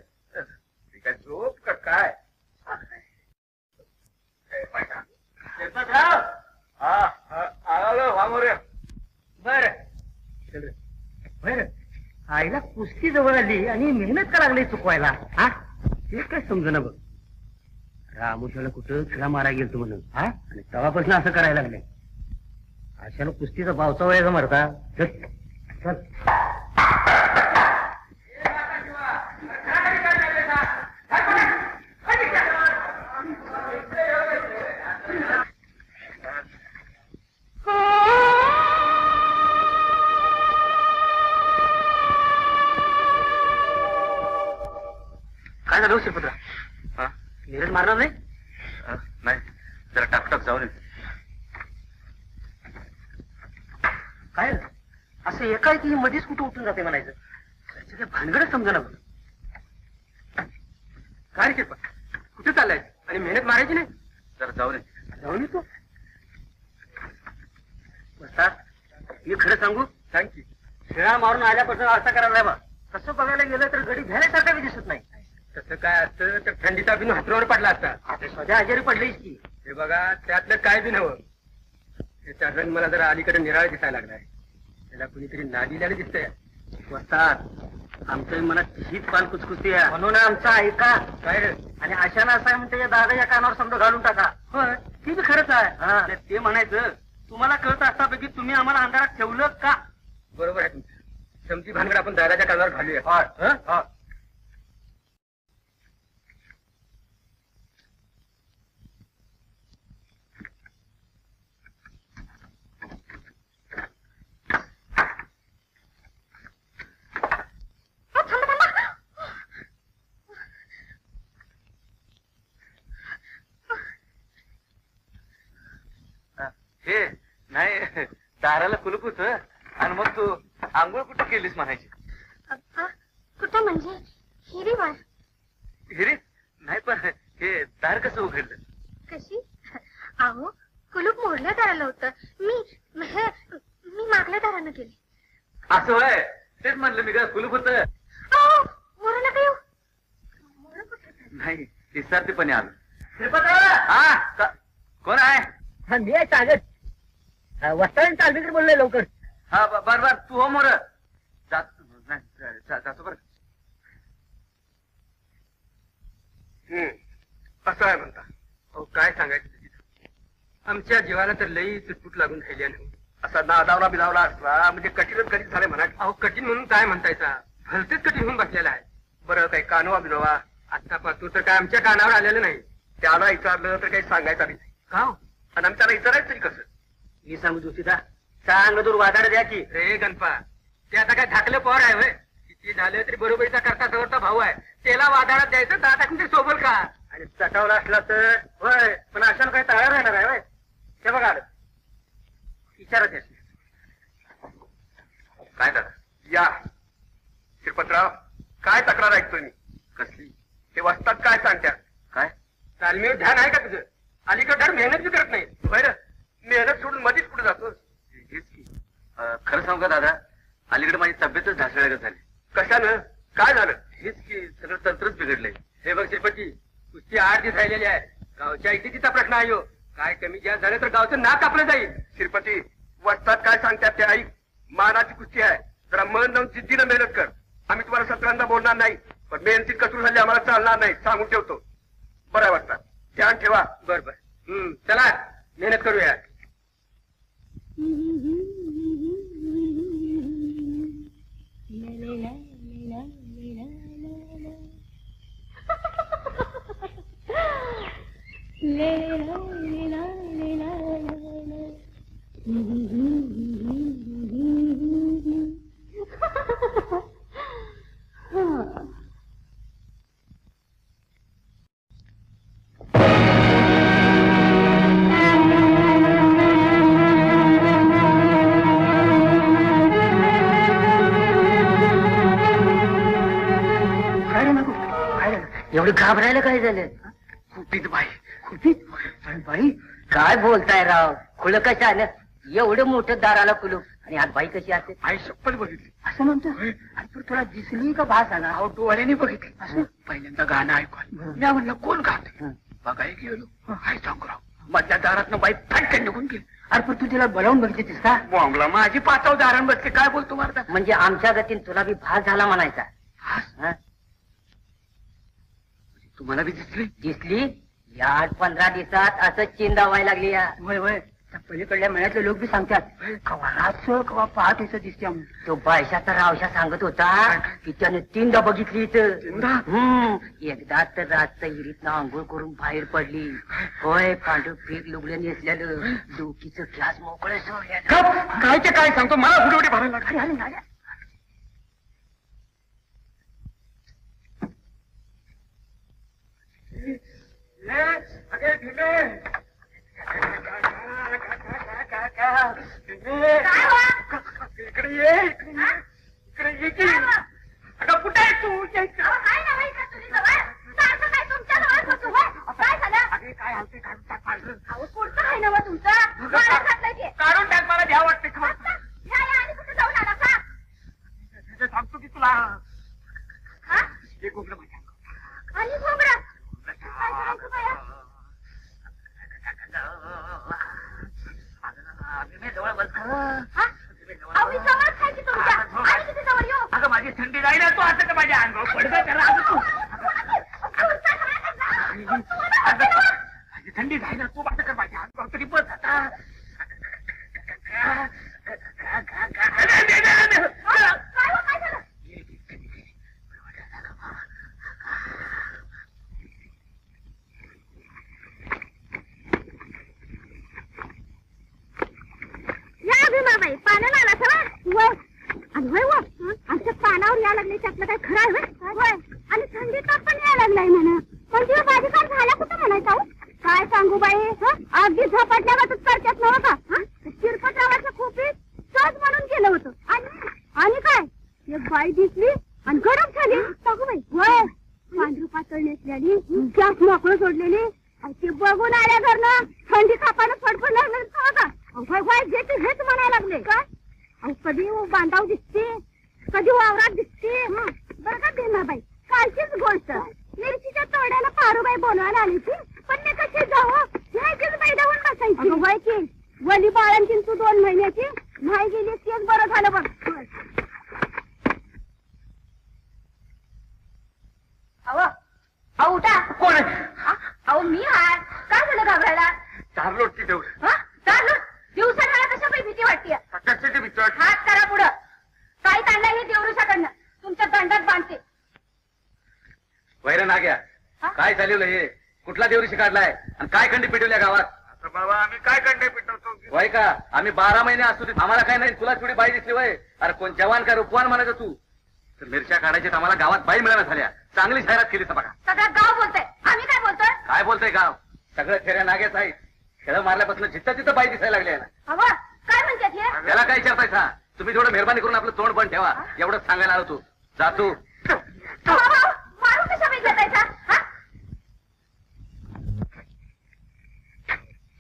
ठीक आहे झोप का काय? बर आईला कुस्ती जवळ आली आणि मेहनत का लागली चुकवायला? हा ते काय समजना बघ. रामुशाला कुठं खिळा मारा गेलतो म्हणून हा आणि तेव्हापासून असं करायला लागले. अशाला कुस्तीचा पावसा व्हायचा मरता. चल काय झालं शिल्पत्रा? नीरज मारणार नाही? नाही जरा टाकटाक जाऊन काय असं एकाएकी मध्येच कुठं उठून जाते म्हणायचं. त्याचे भानगडच समजा बघ. काय रे शिल्पा कुठे चाललाय आणि मेहनत मारायची नाही? जरा जाऊन येतो. मी खरं सांगू? सांग की. खेळा मारून आल्यापासून असा करायला बा. तसं बघायला गेलं तर गडी घ्यायसारखा बी दिसत नाही. तसं काय असतं तर थंडीचा बिन हातरावर पडला असता. आता सध्या आजारी पडलीच की. हे बघा त्यातलं काय बी नव्हतं. त्याचा रंग मला जरा अलीकडे निराळ दिसायला लागलाय. त्याला कुणीतरी नादिल्याने दिसतंय. वस्तात आमच्या मनात हीच पाल कुचकुचती आहे म्हणून आमचा ऐका. काय रे? आणि अशानं असं आहे म्हणते दादाच्या कानावर समजा घालून टाका. होय ती बी खरंच आहे. आणि ते म्हणायचं तुम्हाला कळत असतापैकी तुम्ही आम्हाला अंधारात ठेवलं का? बरोबर आहे तुमचं. समजी भानगड आपण दादाच्या कानावर घालूया. हे नाही दाराला कुलूप होत आणि मग तू आंघोळ कुठं केलीस म्हणायची? कुठं म्हणजे हिरीवर? हिरीत नाही पण हे दार कसं उघडलं? कशी? अहो कुलूप मोडल्या दाराला होतं. मी मागल्या दारानं केली. असं होय? तेच म्हणलं मी का कुलूप होत. मोर नका येऊ. नाही विसरतेपणे आलो. कोण आहे? मी आहे कागद. वस्तान तालमीकडे बोललोय लवकर. हा बर बर तू हो मोर. जातो बर. असं आहे म्हणता. अहो काय सांगायचं तिथं. आमच्या जीवाला तर लई चुटपुट लागून राहिली नाही. असा नादावला बिदावला असला म्हणजे कठीणच कठीण झाले म्हणा. अहो कठीण म्हणून काय म्हणतायचा? भलतेच कठीण होऊन बसलेला आहे. बरं काही कानवा बिनवा आत्तापासून तर काय आमच्या कानावर आलेलं नाही. त्याला विचारलं तर काही सांगायचं नाही. का? आणि आम्ही त्याला विचारायचं तरी कसं? मी सांगू जोशीदा चांगलं दूर वादाड द्या की. रे गणपा ते आता काय धाकलं पोर आहे होय. किती झालं तरी बरोबरीचा करता जवळचा भाऊ आहे. त्याला वादाडात द्यायचं दादा म्हणजे सोबल का? आणि चटावला असला तर होय पण अशानं काही तयार राहणार आहे होय. ते बघा विचारत आहे. काय दादा या शिरपतराव काय तक्रार ऐकतोय मी? कसली? ते वाचतात काय सांगतात? काय तालमीवर ध्यान आहे का तुझं? अलीकडे मेहनत बी करत नाही. बरं मेहनत सोडून मध्येच पुढे जातोस. खरं सांगू का दादा अलीकडे माझी तब्येतच ढासळगत झाली. कशानं काय झालं? हेच की सगळं तंत्रच बिघडलंय. हे बघ श्रीपती, कुस्ती 8 दिवस राहिलेली आहे. गावच्या इतिचा प्रश्न आहे हो. काय कमी जास्त झालं तर गावचं नाक कापलं जाईल. श्रीपती, वस्तात काय सांगतात ते ऐक. मानाची कुस्ती आहे, जरा मन लावून जिद्दीनं मेहनत कर. आम्ही तुम्हाला सत्रांदा बोलणार नाही, पण मेहनतीत कसूर झाली आम्हाला चालणार नाही, सांगून ठेवतो. बरं वाटतात, ध्यान ठेवा. बर बर, चला मेहनत करूया. एवढं घाबरायला काय झालं? कुपीत बाई, कुठीच बाई काय बोलताय राव? खुलं कशा आलं? एवढं मोठं दाराला कुलूप आणि आज बाई कशी असते? आई शप्पथ बघितली. असं म्हणतो. आणि तू तुला दिसली का भास आला? अहो डोळ्याने बघितली. असं पहिल्यांदा गाणं ऐकून मी म्हणलं कोण गात बघाय गेलो. हाय सांगराव, मधल्या दारातनं बाई फटकन निघून गेली. अरे पण तू तिला बोलावून बघितलीस का? बोंबला माझी पाचाव दारण बसते. काय बोलतो मारता? म्हणजे आमच्या गतीन तुला बी भास झाला म्हणायचा. हा? तुम्हाला बी दिसली? दिसली? या 8-15 दिवसात असं चिंदा व्हायला लागली. वय वय त्या पलीकडल्या मळ्यातले लोक बी सांगतात कवा रातचं कवा पहाटेचं दिसते. तो बायशाचा रावशा सांगत होता की त्याने 3दा बघितली इथं. एकदा तर रातचं हिरीतनं आंघोळ करून बाहेर पडली. होय, पांढर पीक लुगडं नेसल्यानं डोकीचं ग्लास मोकळे सोडल्या. काय ते काय सांगतो मला फुटवटी भरायला लागली. इकडे ये, इकडे ये की. अगं कुठे आहे तू? काय हलते काढून टाक पांढरं. काढून टाक, मला घ्या वाटते. सांगतो की तुला एक गोगलं माझ्या अगं माझी थंडी जाईल तू असं का माझ्या अंगावर पडतं त्याला. माझी थंडी जाईल तू असं कर माझ्या अंगावर तरी बस आता. आमच्या पानावर या लागले त्यातलं काय खरं आहे? आणि थंडी ताप पण यायला लागलाय म्हणा. पण तुझ्या भाजी काय झाल्या कुठं म्हणायचं? काय सांगू बाई, अगदी झपाटल्यावरच करतात नव्हता का? चिरपट नावाच्या खोपीत सहज म्हणून गेलं होतं. आणि काय एक बाई दिसली आणि गरम झाली. सांगू बाई, होय, पांढरू पातळ नेसलेली, गॅस मोकळं सोडलेली. ते बघून आल्या घरनं थंडी कापानं फडफड लागलं का? होय हेच म्हणायला लागले. काय कधी बांधाव दिसते, कधी वावरात दिसते. बरं का भीमाबाई, कालचीच गोष्ट. मिरचीच्या तोड्याला पारूबाई बोलवायला आली ती, पण मी कशी जाऊ? ह्याचीच बैदावून बसायची. होय की वली बाळांची तू 2 महिन्याची नाही गेली तेच बरं झालं बघ. अहो उठा. कोण आहे? अहो मी हाय. काय झालं घाबरायला? 4 लोटची तेवढं. 4 लोट दिवसाला कशा काही भीती वाटते? कशाची भीती वाटते? हात करा पुढं. काय तांडा हे देवरुषाकडनं तुमच्या दंडात बांधते. वैर नाग्या, काय चालवलं हे? कुठला देवऋषी काढलाय आणि काय खंडी पिटवल्या गावात? आता बाबा आम्ही काय खंडी पिटवतो? वय का आम्ही 12 महिने असतो आम्हाला काय नाही. तुला थोडी बाई दिसली वय? अरे कोण जवान का रूपवान म्हणायचं तू? तर मिरच्या काढायच्या आम्हाला गावात बाई मिळाल्या झाल्या. चांगली जाहिरात केली बघा. सगळं गाव बोलतंय, आम्ही काय बोलतोय? काय बोलतोय गाव? सगळं खेड्या नाग्याच आहे. खेळ मारल्यापासून जिथं तिथं बाई दिसायला लागली आहे ना. अहो काय म्हणतात हे? त्याला काय विचारताय? तुम्ही थोडं मेहरबानी करून आपलं तोंड पण ठेवा. एवढंच सांगायला आलो तू. जातो मारू कशा पाहिजे त्याचा?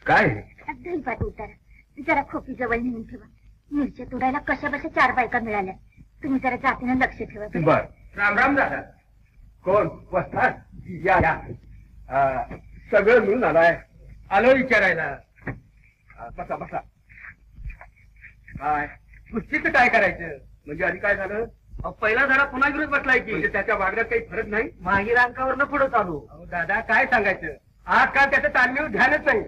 काय दहीपाट उतारा जरा खोपी जवळ नेऊन ठेवा. मिरच्या तोडायला कशा बशा 4 बायका मिळाल्या. तुम्ही जरा जातीनं लक्ष ठेवा बरं. बर. राम राम दादा. कोण वस्तात? या या. सगळं मिळून आलाय. आलो विचारायला. बसा बसा. काय कुस्तीचं काय करायचं? म्हणजे आधी काय झालं? पहिला धडा पुन्हा विरोध बसलाय की म्हणजे त्याच्या वागण्यात काही फरक नाही. मागील अंकावरनं पुढे चालू. अहो दादा काय सांगायचं, आजकाल त्याचं तालमीवर ध्यानच नाही.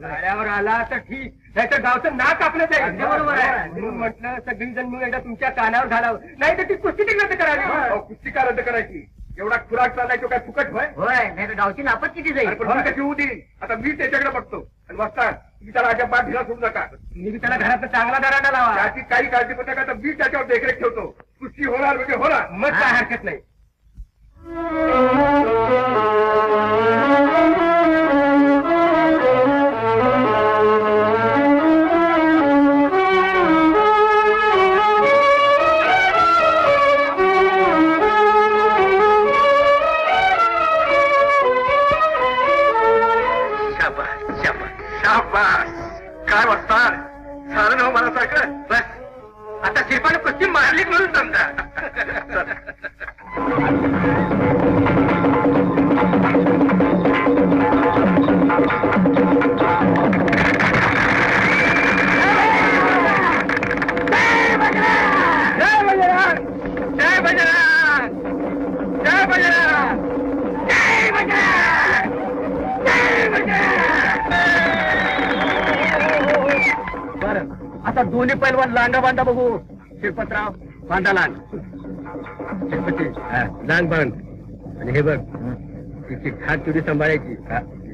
गाड्यावर आला तर ठीक, त्याच्या गावचं नाक आपलं जाईल. बरोबर आहे. म्हणून म्हटलं सगळी जण मिळून एकदा तुमच्या कानावर घालावं, नाही तर ती कुस्ती रद्द करावी. कुस्ती का रद्द करायची? एवढा खुराक चाललाय तो काय फुकट होय? नाही तर गावची नापच किती जाईल. पण कशी होऊ देईल? आता मी त्याच्याकडे बघतो. आणि वाजता तुम्ही त्याला अजिबात ढिला सोडू नका. मी त्याला घरात चांगला दराडा लावा. त्याची काही काळजी करू नका. तर मी त्याच्यावर देखरेख ठेवतो. कुस्ती होणार म्हणजे होणार, मग काय हरकत नाही. काय वाजतात झालं ना मला सारखं. बस आता शिरपाने कुस्ती मारली म्हणून समजा. जय बजरंग, जय बजरंग, जय बजरंग, जय बजरंग, जय बजरंग. बरं आता दोन्ही पैलवान लांगा बांधा बघू. शिरपतराव बांधा लांग. शिरपती लांग बांध. आणि हे बघ तिची हात तुरी सांभाळायची.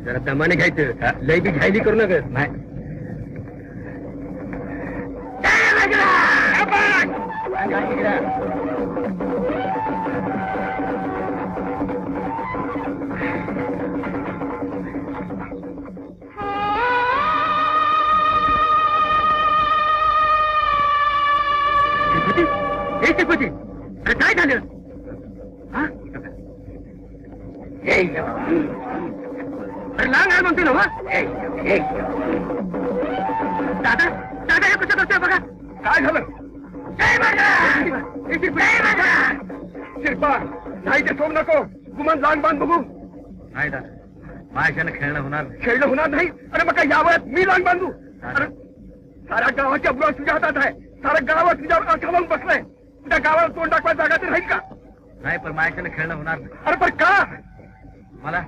जरा दमाने घ्यायचं. लय बी घ्यायली करू नका. नाही शिरपती अरे काय झालं? अरे लांग आहे म्हणते ना. दादा दादा हे कसं करतोय बघा. काय झालं? शिरपा नाही ते सोड नको. गुमान लांग बांध बघू. नाही दादा माझ्यानं खेळणं होणार. खेळणं होणार नाही? अरे मग काय यावयात मी लांग बांधू? अरे साऱ्या गावाच्या ब्लॉक तुझ्या हातात आहे. साऱ्या गावात तुझ्यावर आखावून बसलाय. त्या गावाला तोंड टाकवायला जागा तर राहील का? नाही पण माझ्यानं खेळणं होणार नाही. अरे पण का? मला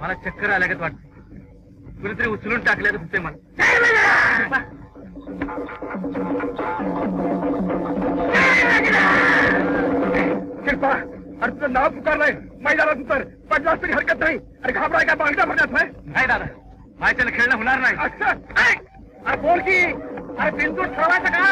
मला चक्कर आल्यागत वाटत. कुणीतरी उचलून टाकल्या तर होते मला. शिरपा अरे तुझं नाव पुकारलंय. मैदानात उतर. पडलास तरी हरकत नाही. अरे घाबराय का बांगड्या भरण्यात नाही दादा. माझ्यानं खेळणं होणार नाही. अरे बोल की. अरे बिंदू ठेवायचं का?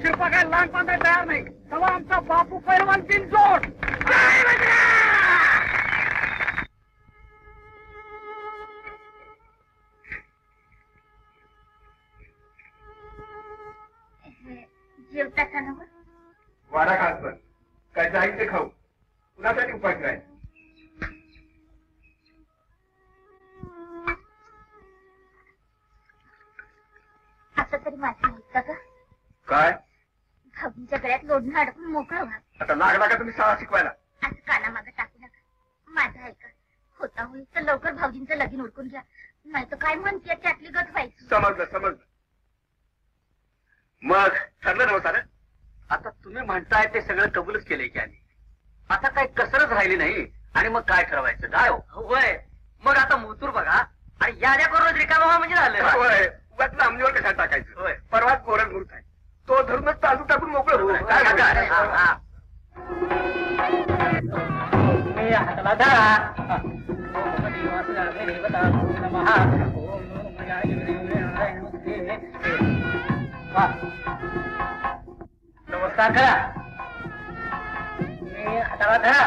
शिल्पा काय लहान बांधायला तयार नाही. तेव्हा आमचा बापू पैलवान बिनजोड. जेवता का ना? वाडा खास पण काय जायचं खाऊ. कुणासाठी उपाय करायचा? आता तरी माझं ऐकता का? काय? भाऊंच्या गळ्यात लोढणं अडकून मोकळं व्हा. आता लागला का तुम्ही शाळा शिकवायला? असं कानामागं टाकू नका. माझं ऐका. होता होईल तर लवकर भाऊजींचं लगीन उरकून घ्या. नाही तर काय म्हणते त्यातली गत व्हायची. समजलं समजलं. मग ठरलं नव्हतं सारं? आता तुम्ही म्हणताय ते सगळं कबूलच केलंय की आम्ही. आता काही कसरच राहिली नाही. आणि मग काय ठरवायचं? काय होय मग आता मुतूर बघा आणि याद्या करून रिकामा म्हणजे झालं. होय उगाच आमनीवर कशा टाकायचं. होय परवाच पोरच मुहूर्त आहे. तो धरूनच ताजू टाकून मोकळं होऊ. काय हाताला धरा. नमस्कार करा. तुम्ही हाताला धरा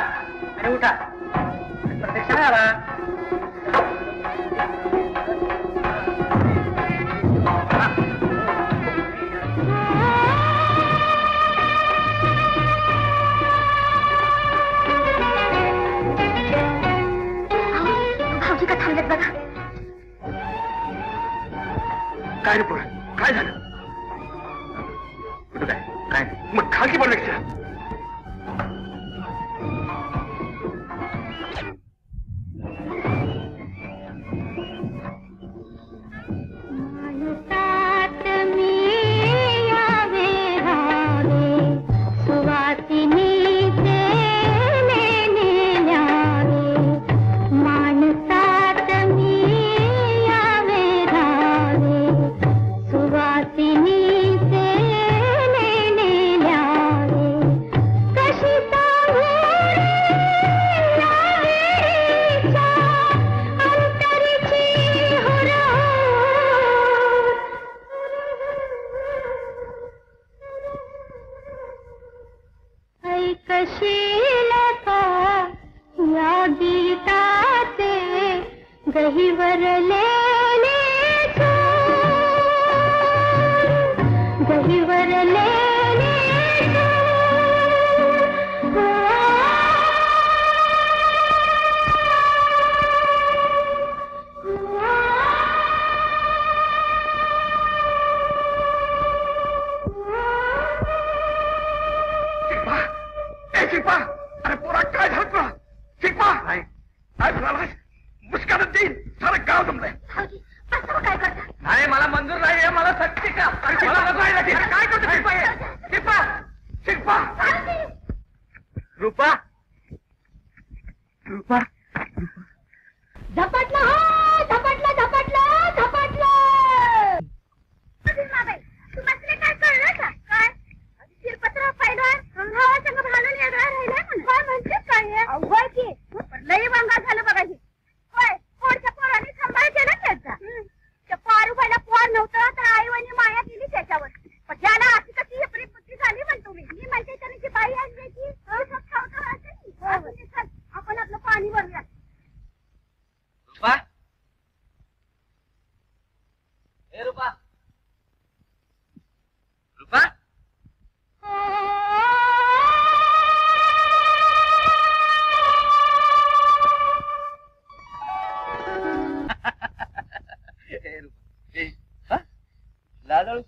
आणि उठा. प्रत्यक्ष आला. काय रे पोरा, काय झालं? कुठं काय काय मग खाकी पडलं का?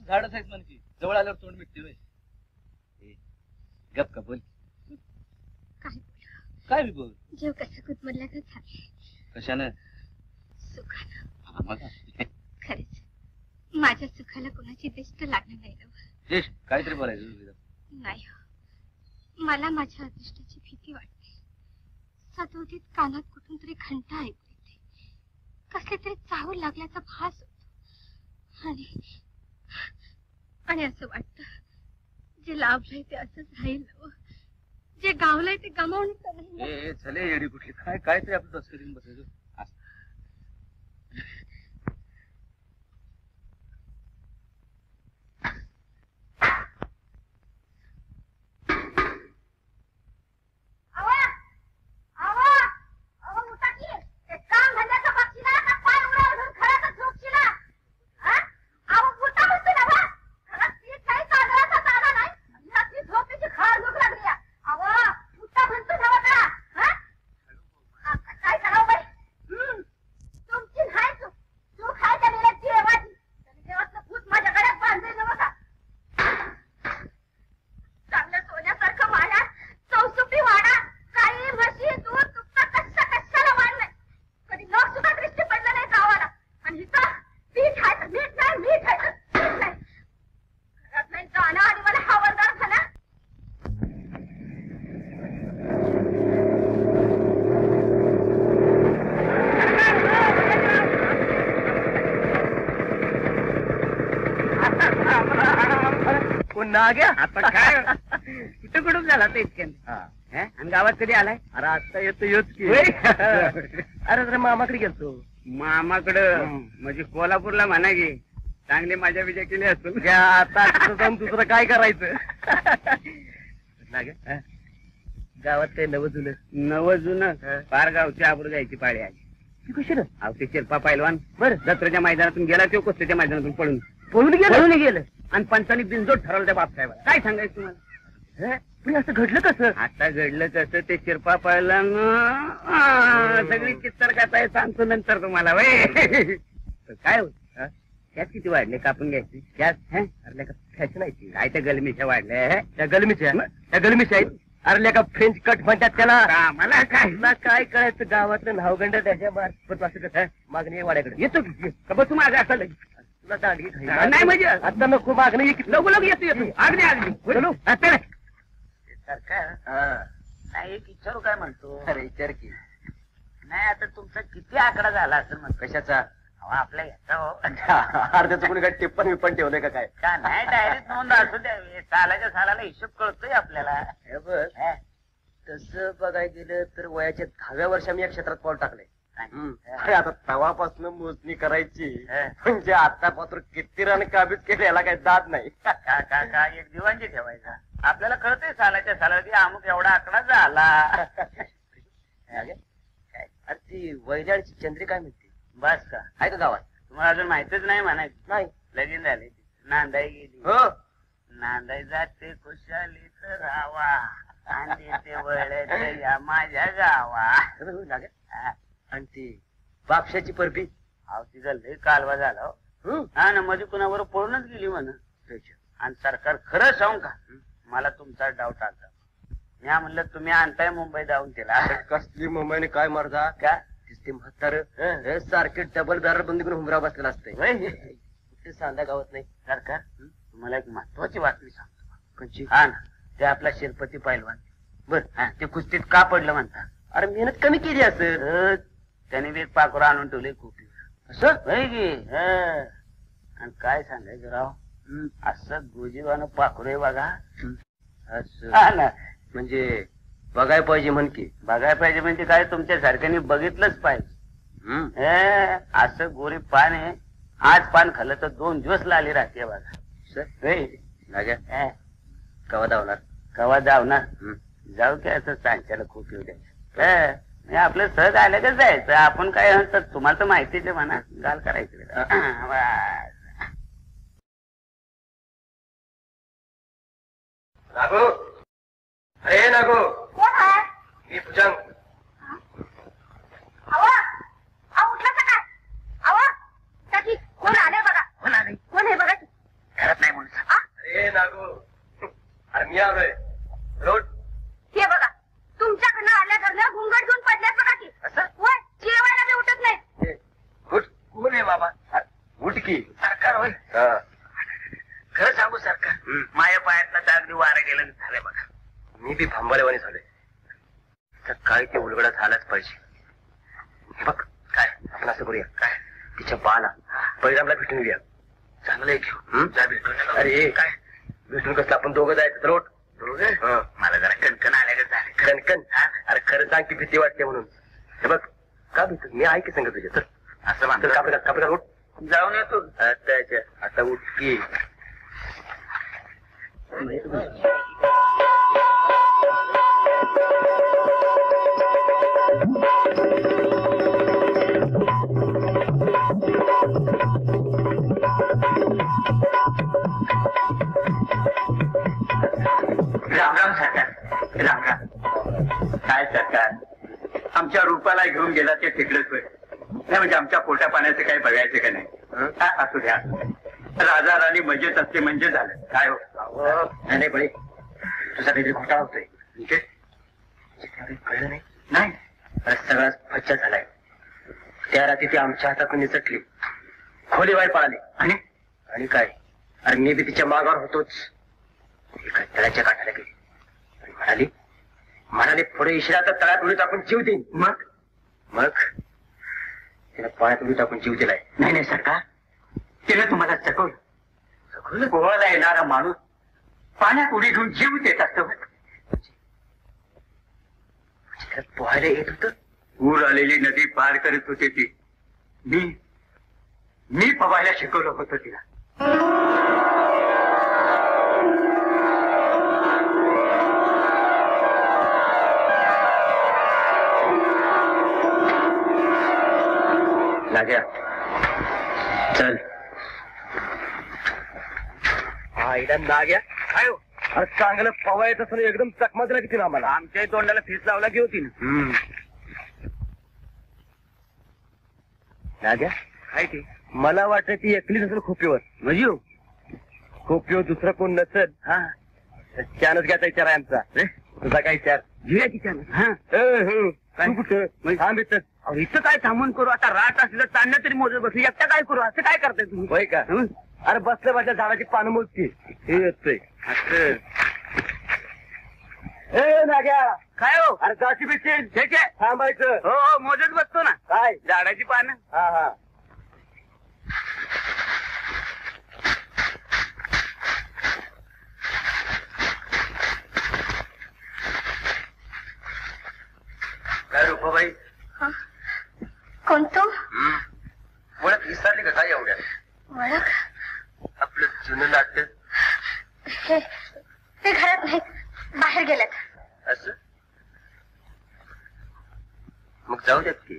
झाडच आहेत म्हणजे जवळ आल्यावर तोंड मिटते. गप का बोल. काय बी बोल. जीव कसा कुतमरला का झाला. कशानं? सुखानं. खरंच माझ्या सुखाला कोणाची दिष्ट लागणार नाही ना. दिष्ट काहीतरी बोलायचं नाही. मला माझ्या अदृष्टाची भीती वाटते. सदोदित कानात कुठून तरी घंटा ऐकू येते. कसले तरी चाहूल लागल्याचा भास होतो. आणि असं वाटतं जे लाभलंय ते असंच राहील, जे गावलंय ते गमावून नाही. चले येडी कुठली काय काय तरी आपलं तस्करीन बसायचं. आता काय कुठं कुठून झाला ते इतक्याने. आणि गावात कधी आलाय? अरे आता येतो येत की. अरे जरा मामाकडे गेलतो. मामाकडं म्हणजे कोल्हापूरला म्हणा की चांगली मजा बिजा केली असतो. आता जाऊन दुसरं काय करायचं. गावात काही नवं जुनं फार गावची आबरू जायची पाळी आली. कशी अहो ते शिरपा पैलवान बरं जत्रेच्या मैदानातून गेला किंवा कुस्तीच्या मैदानातून पळून गेलं आणि पंचांनी बिनजोड ठरवलं त्या बापसाहेबाला. काय सांगायचं तुम्हाला? असं घडलं कसं? आता घडलं कसं ते शिरपा पैलवान सगळी चित्तर कथा सांगतो नंतर तुम्हाला. काय होत गॅस किती वाढले कापून घ्यायचे गॅस अरे का फॅशन आहे ती. काय त्या गलमीच्या वाढल्या त्या गलमीच्या आहेत. अरे का फ्रेंच कट म्हणतात त्याला. मला काय तुला काय कळायचं गावातलं नावगंड त्याच्या मार्फत असं कसं मागणी वाड्याकडे येतो की बसू माझं असं लगेच. तुला दांडगी नाही म्हणजे आता नको मागणी लवकर लवकर येतो अगदी अगदी चलो. सरकार नाही एक विचारू काय म्हणतो अरे विचार की. नाही आता तुमचा किती आकडा झाला असेल म्हणतो कशाचा आपल्या याचा हो अर्ध्याचं कोणी काय टिप्पण विप्पण ठेवलंय का काय. का नाही डायरेक्ट नोंद असू द्यावी सालाच्या सालाला हिशोब कळतोय आपल्याला हे बघ तसं बघायला गेलं तर वयाच्या 10व्या वर्षी मी या क्षेत्रात पाऊल टाकलंय. अरे आता तवापासून मोजणी करायची म्हणजे आतापासून किती रन काबीज केले याला काही दाद नाही. का एक दिवाणजी ठेवायचा आपल्याला कळतंय सालाच्या साला की अमुक एवढा आकडा झाला अरे ती वैजाळची चंद्री काय म्हणते बस का आहे का गावात. तुम्हाला अजून माहितच नाही म्हणायचं नाही लगीन झाले नांदाई गेली हो नांदाई जाते खुशाली तर रावा आणि ते वळत या माझ्या गावा आणि ती बापशाची परबी अहो तिचा लय कालवा झाला हो. हा ना मध्ये कुणावर पळूनच गेली म्हण आणि सरकार खरं सांगू का मला तुमचा डाऊट आला मी म्हणलं तुम्ही आणताय मुंबई जाऊन तिला कसली मुंबईने काय मर्दा का ते म्हातार सारखे डबल बॅरल बंदी करून हुमरा बसलेला असतंय कुठे सांदा गावात नाही. सरकार तुम्हाला एक महत्वाची बातमी सांगतो कोणची. हा ना ते आपला शिरपती पैलवान बर ते कुस्तीत का पडलं म्हणता. अरे मेहनत कमी केली असं त्याने बी एक पाखरू आणून ठेवले खूप असं होय की आणि काय सांगायचं राव असं गोजीवानं पाखरू आहे बघा असं हा ना म्हणजे बघाय पाहिजे म्हण की. बघायला पाहिजे म्हणजे काय तुमच्या सारख्याने बघितलंच पाहिजे असं गोरी पान आहे आज पान खाल्लं तर 2 दिवस लाली राहते बघा कवा धावणार कवा जावणार जाऊ की असं सांच्याला खूप येऊ द्यायचं आपलं सहज आलं का जायचं आपण काय म्हणतात तुम्हाला तर माहितीच आहे म्हणा गाल करायचं नागो अरे नागो कोण आहे मी भुजंग. उठलं का काय त्याची कोण आले बघा कोण आहे बघा घरात नाही म्हणून अरे नागो अरे मी आलोय रोड. हे बघा तुमच्याकडनं आल्या घरनं घुंगट घेऊन पडल्यात बघा की होय जेवायला बी उठत नाही. उठ कोण आहे बाबा उठ की. सरकार होय खरं सांगू सरकार माझ्या पायातला तर अगदी वारा गेलं झालंय बघा. मी बी भांबालेवाणी झालोय तर काय ते उलगडा झालाच पाहिजे. बघ काय आपण असं करूया काय तिच्या बाला बळीरामला भेटून घेऊया. चांगलं आहे घेऊ जा भेटून अरे काय भेटून कसं आपण दोघं जायचं तर रोट. मला जरा कणकण आल्या झाले कणकण अरे खरं सांग की भीती वाटते म्हणून. हे बघ का भीत मी आहे की सांगत तुझ्या तर असं म्हणतो कापडा उठ जाऊन येतो आता उठ की. राम राम सरकार राम राम. काय सरकार आमच्या रूपाला घेऊन गेला ते तिकडेच होय नाही म्हणजे आमच्या पोटा पाण्याचं काही बघायचं का नाही. असू द्या राजा राणी मजेत असते म्हणजे झालं काय हो. नाही बळे तुझा काहीतरी घोटाळा होतोय. कळलं नाही नाही अरे सगळा फच्चा झालाय. त्या रात्री ती आमच्या हातातून निसटली खोली बाहेर पळाली आणि काय अरे मी बी तिच्या मागावर होतोच. एका तळ्याच्या काठाला गेली आणि म्हणाली पुढे इशिरा तर तळ्यात उडी टाकून जीव देईन. मग तिला पाण्यात उडी टाकून जीव दिलाय. नाही सरकार तिने तुम्हाला चकवलं पोहायला येणारा माणूस पाण्यात उडी घेऊन जीव देत असतो. पोहायला येत होत. पूर आलेली नदी पार करत होती ती. मी पवायला शिकवलं होतं तिला. लाग्या चल. आईला नाग्या काय हो अरे चांगलं पवायचं असं एकदम चकमा दिला किती ना आम्हाला. आमच्या तोंडाला फीस लावला की होती नाग्या काय ती मला वाटतं ती एकलीच असेल खोपीवर. म्हणजे खोपीवर दुसरं कोण नसेल. हा त्यानंच घ्यायचा विचार आहे आमचा. तुझा काय विचार? घेऊया की त्यानं. हा तू कुठं थांब इथं. अहो, इथं काय थांबून करू आता. रात असलं चाललं तरी मोजत बसू. एकटा काय करू असं काय करताय तुम्ही? होय का? हं? अरे बसल्या बसल्या झाडाची पानं मोजती. हे येतोय असं ए नाग्या. काय हो? अरे जाशी बिची ठीक आहे. थांबायचं. हो हो मोजत बसतो ना. काय? झाडाची पानं. हा हा. काय रुपाबाई कोण तू? ओळख विसरली का काय एवढ्या? ओळख? आपलं जुनं नाट्य ते घरात नाही, बाहेर गेलेत. असं? मग जाऊ द्यात की.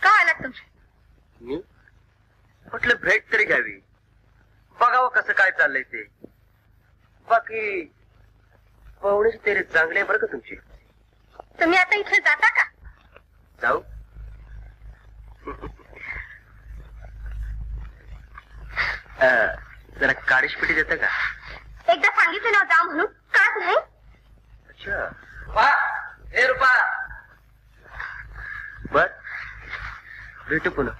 का आलात तुम्ही? मी म्हटलं भेट तरी घ्यावी, बघावं कसं काय चाललंय ते. बाकी पाहुण्याची तेरे चांगले बरं का तुमची. तुम्ही आता इथे जाता का? जाऊ. जरा काळीश पिठी देता का? एकदा सांगितलं ना जा म्हणून, काच नाही. अच्छा वा हे रुपा. बर भेटू पुन्हा.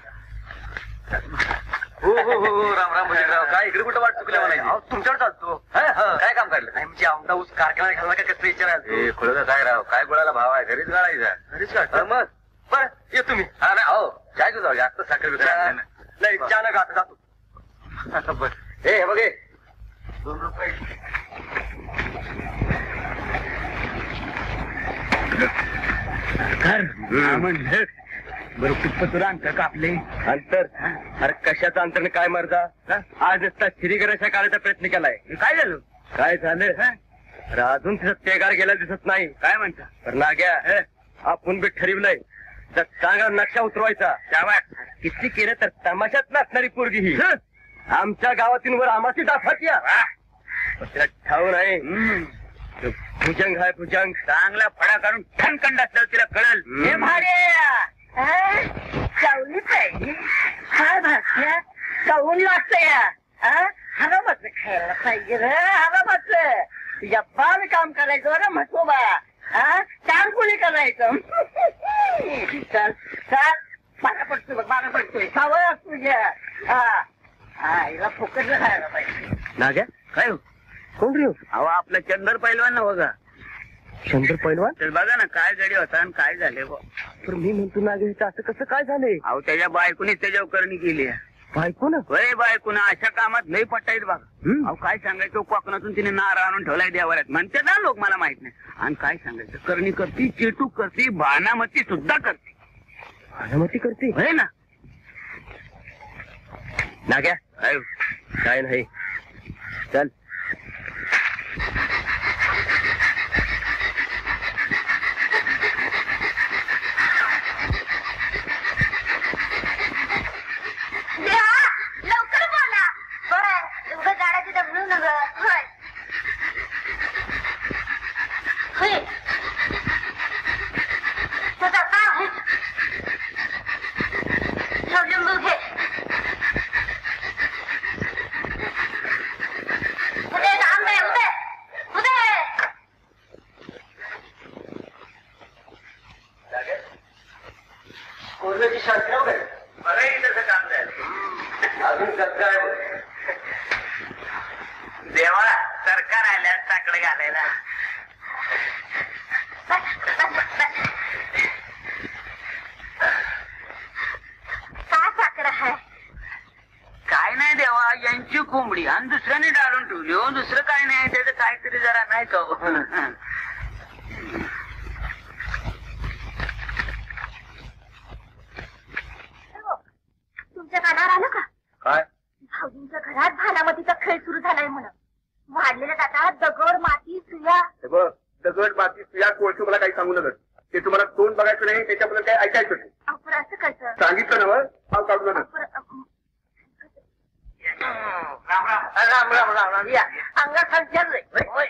हो हो हो हो राम राम भजनराव. काय इकडे कुठं वाट चुकल्या मला? तुमच्याकडे चालतो. काय काम काढलं? नाही म्हणजे आमदा ऊस कारखाना घालला का कसं विचारायला? खुलं काय राव, काय गोळाला भाव आहे? घरीच गाळायचा. घरीच गाळ मग. बर ये तुम्ही. हा नाही हो चाय घेऊ जाऊ. जास्त साखर विकत नाही. चहा नका आता जातो. बर हे बघे 2 रुपये. म्हणलं बरं कुठपतूर अंतर कापले. अंतर? अरे कशाचं अंतर काय मर्दा? आज नुसता श्रीगराच्या काढायचा प्रयत्न केलाय. काय झालं? काय झालं? अरे अजून तिथं तेगार गेला दिसत नाही. काय म्हणता? तर नाग्या आपण बी ठरवलंय तर चांगला नक्षा उतरवायचा. त्यावा किती केलं तर तमाशात नसणारी पोरगी ही आमच्या गावातून वर आमाची डाफात या. तिला ठाऊ नाही. भुजंग आहे भुजंग. चांगला फडा काढून ठणकंड असल्यावर तिला कळल. हे भारे चावली पाहिजे. काय भाषा चावून लागतं या. हवा मत खायला पाहिजे रे. हवा मत तुझ्या बाल काम करायचं बरं म्हटोबा. काम कोणी करायचं? चल चल बारा पडतोय बघ. बारा पडतोय सावळ असतो तुझ्या. हिला फुकटला खायला पाहिजे. नाग्या काय हो? कोण रे? अहो आपला चंदर पैलवान ना बघा. शंकर पैलवान? तर बघा ना काय गडी होता आणि काय झाले. तर मी म्हणतो नाग्या असं कसं काय झालंय? अहो त्याच्या बायकोनीच त्याच्यावर करणी केली. बायको ना? होय बायकोनं अशा कामात लई पटायत बघा. अहो काय सांगायचं कोकणातून तिने नार आणून ठेवलाय देवाऱ्यात म्हणते ना लोक. मला माहित नाही. आणि काय सांगायचं करणी करती, चेटूक करती, भानामती सुद्धा करते. भानामती करते? होय ना. नाग्या काय नाही. चल लवकर बोला. होय उगा झाडाची दमणू न ग. होय होय तुझा काय आहे? लिंबू घे. उदे आंबे उदे उदे. कोरल्याची शास्त्र वगैरे बरंही तसं काम झालं. अजून कसं काय बघ. देवा सरकार आल्या साकडे घालायला. काय साखर आहे? काय नाही देवा यांची कोंबडी आणि दुसऱ्याने डाळून ठेवली. हो दुसरं काय नाही. त्याचं काहीतरी जरा नाही का हो? तुमच्या कानावर आलं का? काय? भाऊजींच्या घरात भानामतीचा खेळ सुरू झालाय म्हणून. वाढलेल्या ताटात दगड माती सुया. हे बघ दगड माती तुझ्या कोळशी मला काही सांगू नका. ते तुम्हाला तोंड बघायचं नाही, त्याच्याबद्दल काय ऐकायचं नाही. आपण असं कसं? सांगितलं ना मग पाव काढू नका. राम राम राम राम राम राम. या अंगात हलचाल होय.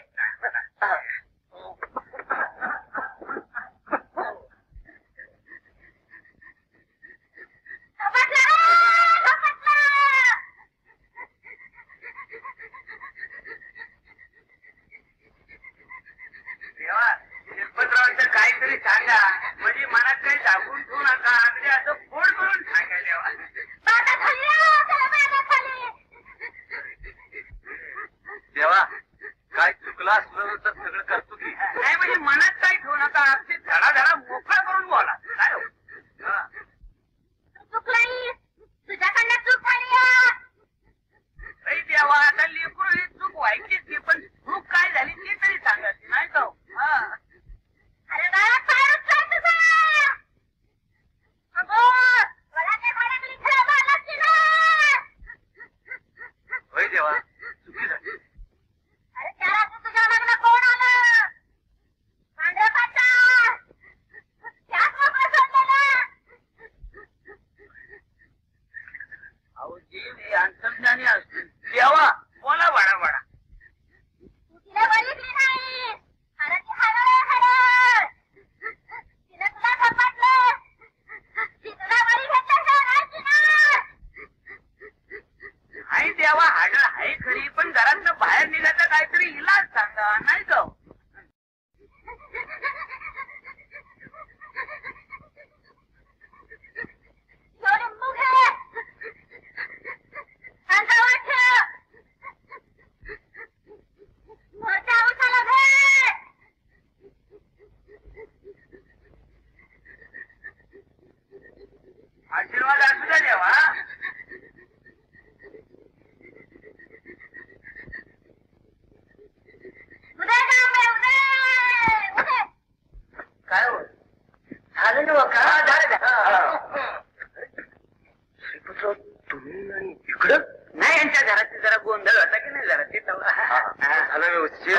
तुम्ही इकडं नाही यांच्या घरात जरा गोंधळ होता की नाही जरा ते झालं व्यवस्थित.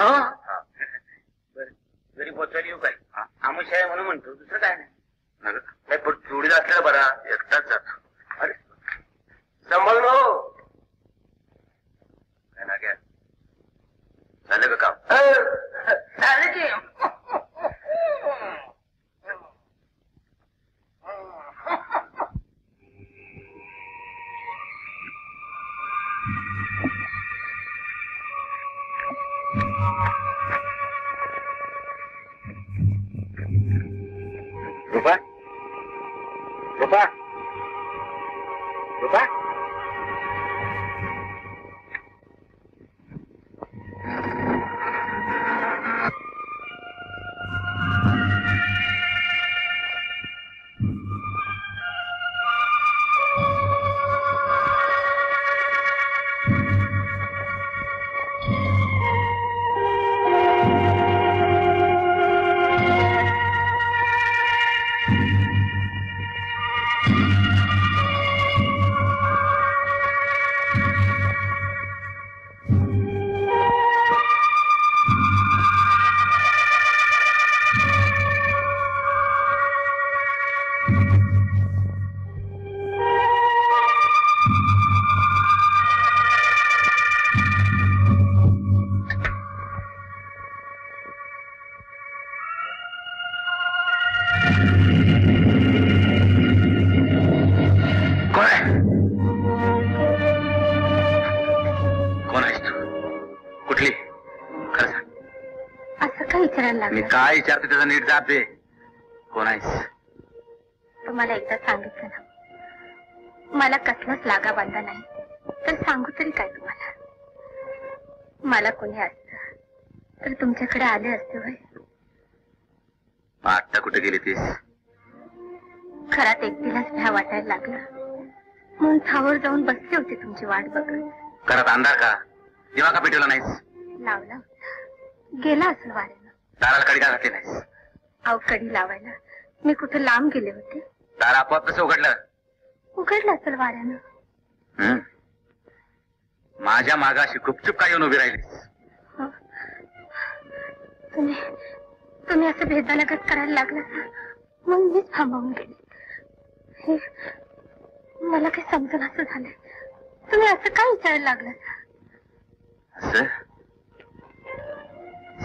घरी पोचवायला येऊ काय आमुष आहे म्हणून म्हणतो दुसरं काय नाही. पण जोडीला असलेला बरा एकटाच जातो. अरे सांभाळ ना हो. काय ना घ्या झालं का काम? झालं की रुपा रुपा रुपा मी काय विचारते त्याचा नीट जाब दे. कोण आहेस? तुम्हाला एकदा सांगितलं ना मला कसलाच लागा बांधा नाही तर सांगू तरी काय तुम्हाला. मला कोणी असतं तर तुमच्याकडे आले असते होय. आता कुठे गेली तीस? घरात एकटीलाच भ्या वाटायला लागला म्हणून थावर जाऊन बसले होते तुमची वाट बघत. घरात अंधार का? दिवा का पेटवला नाहीस? लावला होता गेला असेल वाऱ्यानं. दाराला कडी का घातली नाहीस? अहो कडी लावायला मी कुठे लांब गेले होते. दार आपोआप कसं उघडलं? उघडलं असेल वाऱ्यानं. माझ्या मागाशी गुपचूप काय येऊन उभी राहिलीस? तुम्ही असं भेदालगत करायला लागला मग मीच थांबवून गेले. मला काही समजून असं झालंय तुम्ही असं काय विचारायला लागला? असं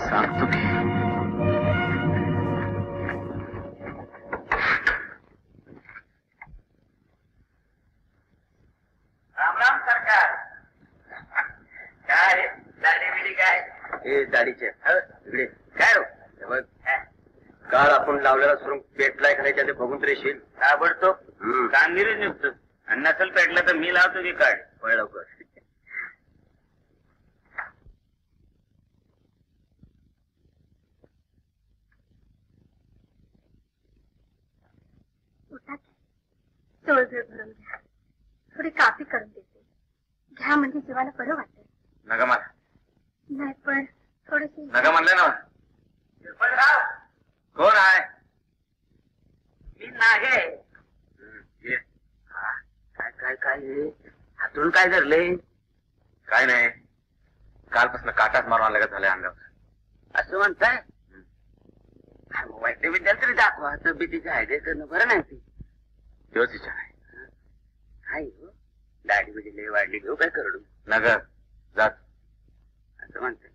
सांगतो की राम राम सरकार. काय दाढी बिडी काय? हे दाढीचे इकडे काय हो बघ. काल आपण लावलेला सुरून पेटलाय का नाही ते बघून तरी येशील. ताबडतोब कामगिरी निघतो आणि नसल पेटलं तर मी लावतो की काढ वळ लवकर. चोळवेळ भरून घ्या. थोडी काफी करून देते. घ्या म्हणजे जीवाला बरं वाटेल. नका मला. नाही पण थोडीशी नका म्हणलं ना. कोण आहे? मी नागे. काय काय काय हातून काय धरले? काय नाही, कालपासून काटाच मारून आला का झालंय अंगावर. असं म्हणताय? वैद्य विद्याला तरी दाखवा. तब्येतीच्या हायदे करणं बरं नाही ती. तेच विचार आहे. काय दाढी म्हणजे लय वाढली घेऊ काय करडू? नगर जात असं म्हणतंय.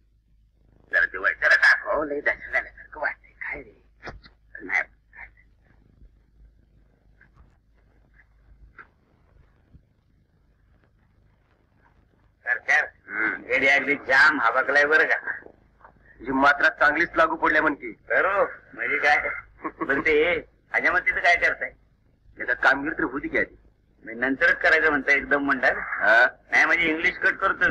जरा ते वैद्याला दाखवा. लय दशा झाल्यासारखं वाटतंय. काय रे नाही सरकार गेली अगदी जाम हबकलाय बरं का. जी मात्रा चांगलीच लागू पडल्या म्हणते. बरो म्हणजे काय पण ते ह्याच्यामध्ये काय करताय? त्याचा कामगिरी तर होती की आधी. नंतरच करायचं म्हणता एकदम म्हणतात. नाही म्हणजे इंग्लिश कट करतो.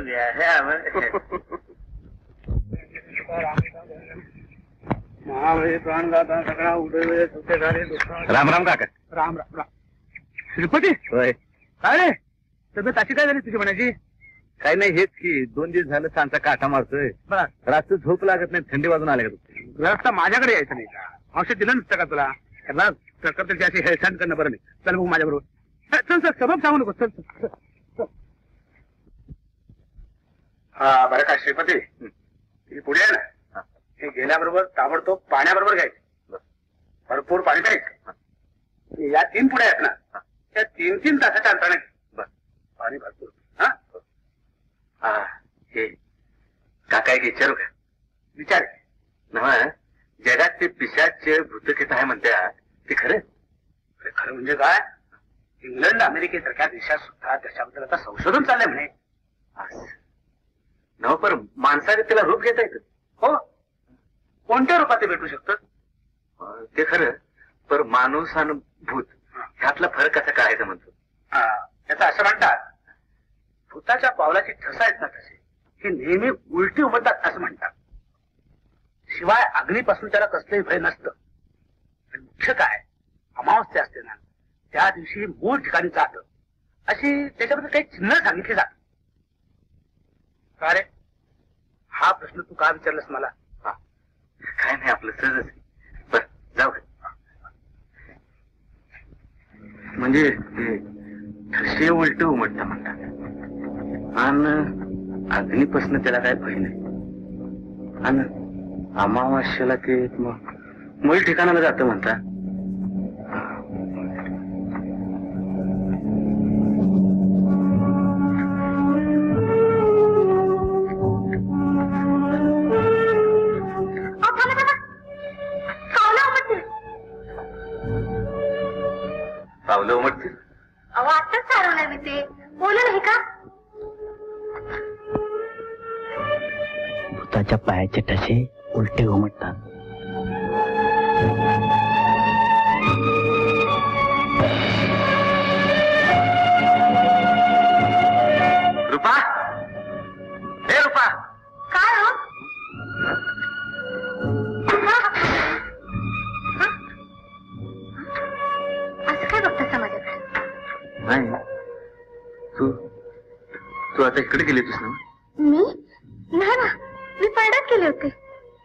राम राम काका. राम राम राम. श्रीपती होय. काय रे तब्येत अशी काय झाली तुझी म्हणायची? काय नाही, हेच की 2 दिवस झालं सांचा काटा मारतोय. रात्री झोप लागत नाही. थंडी वाजून आले का तू? रस्ता माझ्याकडे यायचं नाही का? औषध दिलं नसतं का तुला? त्याची अशी हेळसांड करणं बरं नाही. चल बघू माझ्या बरोबर. चल चल सबब सांगू नको. चल चल. हा बरं का श्रीपती, पुढे आहे ना, हे गेल्याबरोबर ताबडतोब पाण्याबरोबर घ्यायचं. भरपूर पाणी प्यायचं. या 3 पुढे आहेत ना, त्या 3-3 तासाच्या अंतराने घे. पाणी भरपूर. हा हे काका एक विचारू का? विचार ना. जगात ते पिशाच भूतकेत आहे म्हणत्या, ते खरं? खरं म्हणजे काय? इंग्लंड अमेरिकेसारख्या देशात सुद्धा त्याच्याबद्दल आता संशोधन चाललंय म्हणे. न पर माणसाने त्याला रूप घेता येतं. हो, कोणत्या रूपात ते भेटू शकतं? ते खरं, पर माणूस आणि भूत ह्यातला फरक कसा कळायचा म्हणतो? त्याचं असं म्हणतात, भूताच्या पावलाची ठसा आहेत ना तसे, हे नेहमी उलटी उमटतात असं म्हणतात. शिवाय अग्नीपासून त्याला कसलंही भय नसतं. पण मुख्य काय, अमावस्या असते ना, त्या दिवशी मूळ ठिकाणी जातं अशी त्याच्याबद्दल काही चिन्ह सांगितली जात. का रे, हा प्रश्न तू का विचारलास मला? काय नाही, आपलं सहजच. बर जाऊ. म्हणजे ठसे उलट उमटता म्हणतात, आणि अग्नीपासून त्याला काय भय नाही, आणि अमावास्येला ते मूळ ठिकाणाला जातं म्हणता. पावलं उमटतील? अहो आताच सारवलं मी ते. बोलू नाही का? भूताच्या पायाचे ठसे उलटे उमटतात. रूपा, हे रूपा. काय हो? असं काय बघता समाजाकडे? नाही, तू आता इकडे गेली होतीस ना? मी नाही ना, मी परड्यात गेले होते.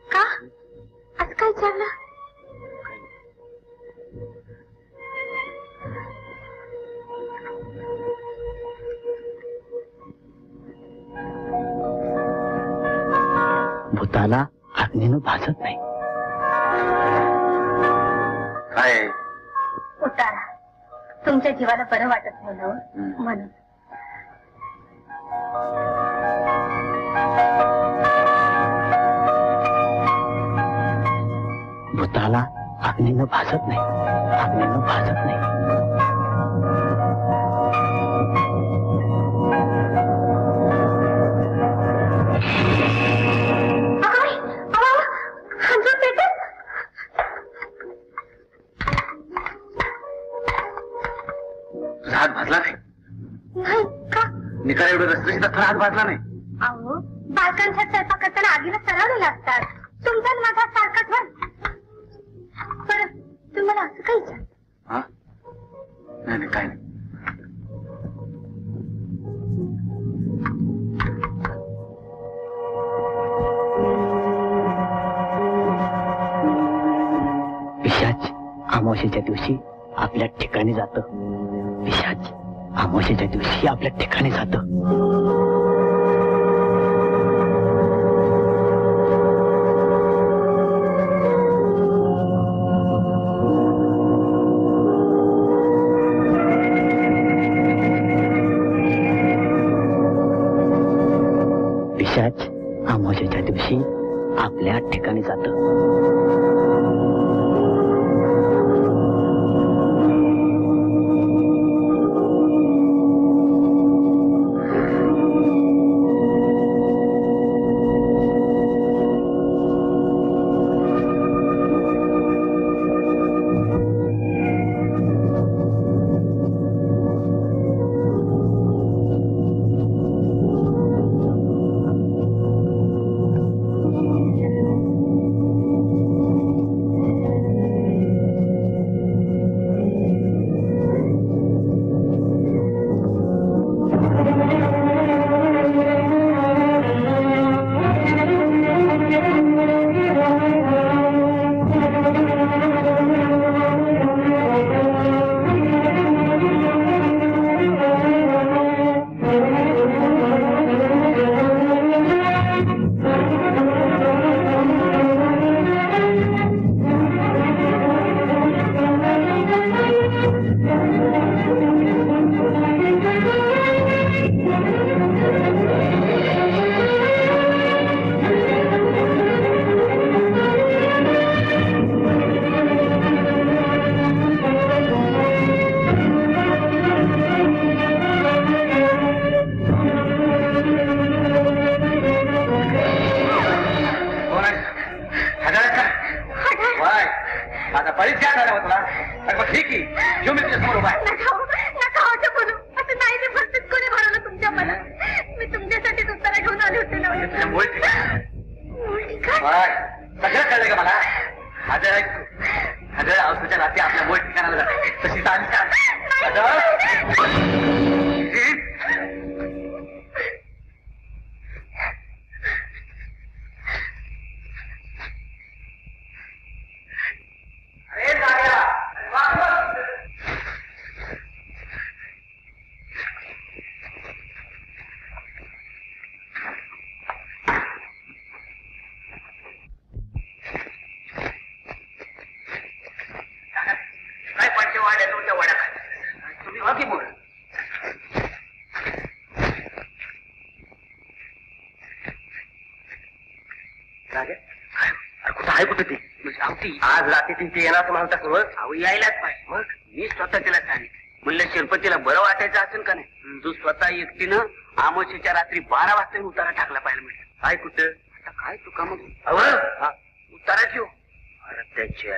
का असं काय विचारलं? भूताला अग्नीनं भासत नाही. काय उतारा, तुमच्या जीवाला बरं वाटत नाही ना म्हणून. भूताला अग्नीनं भासत नाही, अग्नीनं भासत नाही. तुझा हात भाजला नाही? नाही का? निकाल एवढं रस्त्याशी तर हात भाजला नाही. अहो, बायकांच्या स्वयंपाक करताना आगीला सरावलेला असतात. तुमचा माझा सारखाच बरं. तुम्हाला असं काही विचार? हा नाही काय नाही. पिशाच अमावस्येच्या दिवशी आपल्या ठिकाणी जातं. पिशाच अमावस्येच्या दिवशी आपल्या ठिकाणी जातं. पिशाच अमावस्येच्या दिवशी आपल्या ठिकाणी जातं. क्या झालं तुला? अरे मग ठीक आहे, घेऊन मी तुझ्या समोर उभा आहे. नका होतं बोलू. असं नाही ते भरतीच कोणी भरवलं तुमच्या मनात. मी तुमच्यासाठीच उत्तर घेऊन आले होते ना. तुझ्या मूळ ठिकाण सगळं कळलं का मला? सगळं औषधाच्या नाते आपल्या मूळ ठिकाणाला जाते. तशी आज रात्री ती येणार असं म्हणतात मग? अहो यायलाच पाहिजे. मग मी स्वतः तिला सांगितलं, म्हणलं शिरपतीला बरं वाटायचं असेल का नाही, तू स्वतः एकटीनं आमोशीच्या रात्री 12 वाजता उतारा टाकला पाहिजे. म्हणजे काय कुठं? आता काय तू का मग उतारा ठेव. अरे त्याच्या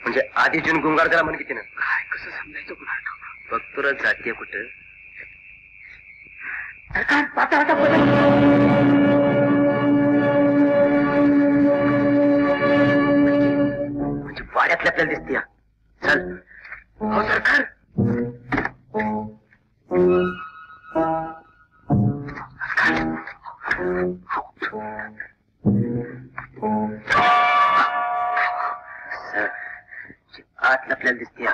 म्हणजे आधी जून गुंगार त्याला म्हण किती ना काय कसं समजायचं कुणाला? बघतोच जातीय कुठं. म्हणजे वाड्यातल्या आपल्याला दिसते. चल. हो सरकार. आत आपल्याला दिसते.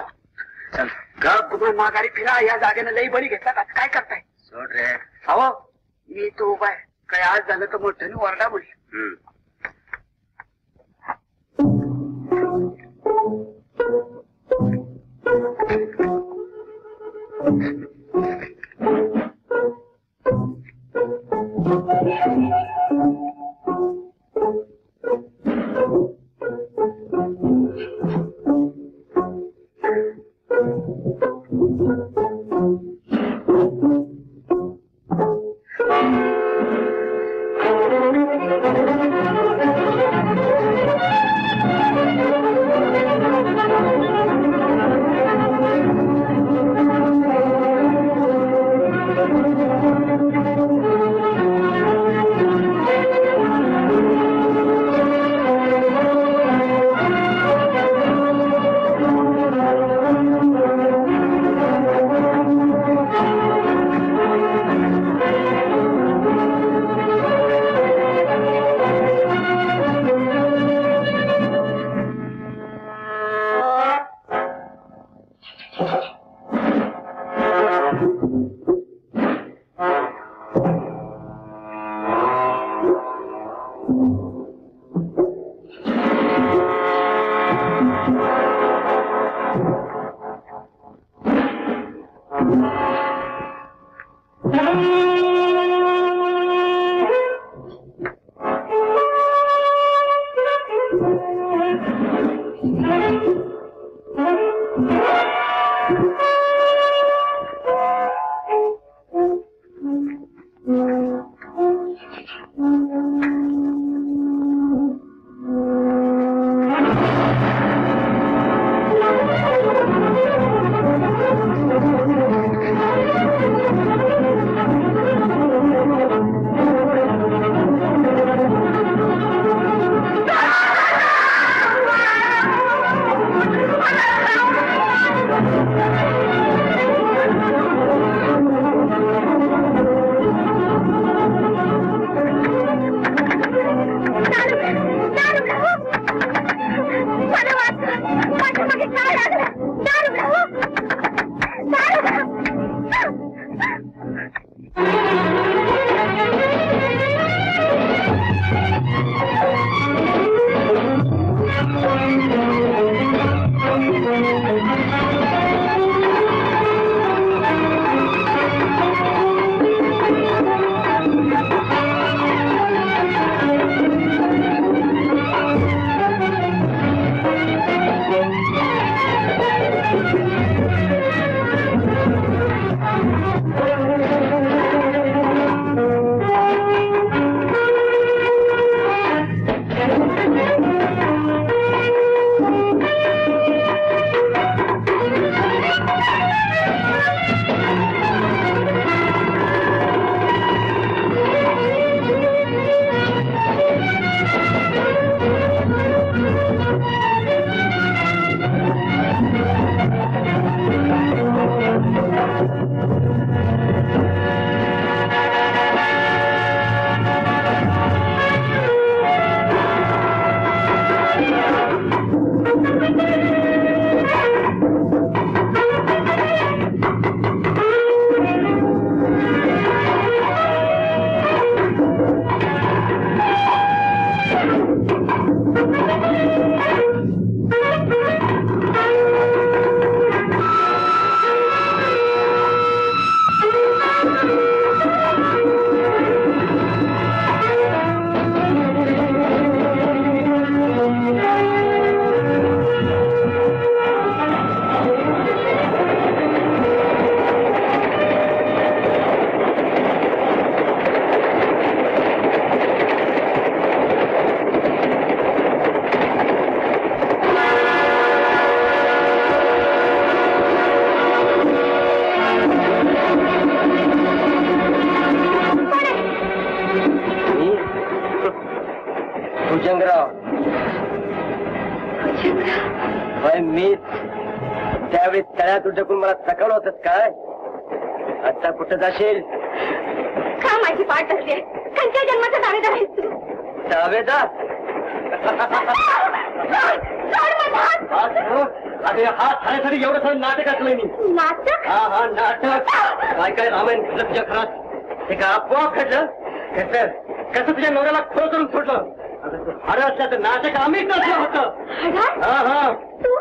चल गप गुगळून माघारी फिरा. या जागेनं लई बळी घेतला. काय करताय? सोड रे. अहो मी तो उभा आहे. काय आज झालं तर मोठ्याने ओरडा बोल. भुजंगराव. होय मीच. त्यावेळी तळ्यात उडकून मला थकवलं होतं काय? आता कुठं जाशील? का माझी पाठ असली कंच्या जन्माचा दावेदार आहेस तू? दावेदार? अरे हात खाण्यासाठी एवढं सगळं नाटक असलंय मी. नाटक? हा हा नाटक. काय काय रामायण घडलं तुझ्या घरात? ते का आपोआप घडलं? कसं तुझ्या नवऱ्याला खोळ करून सोडलं? अरे असल्या तर नाटक आम्हीच असलं होतं. हा हा तू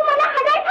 मला हजाय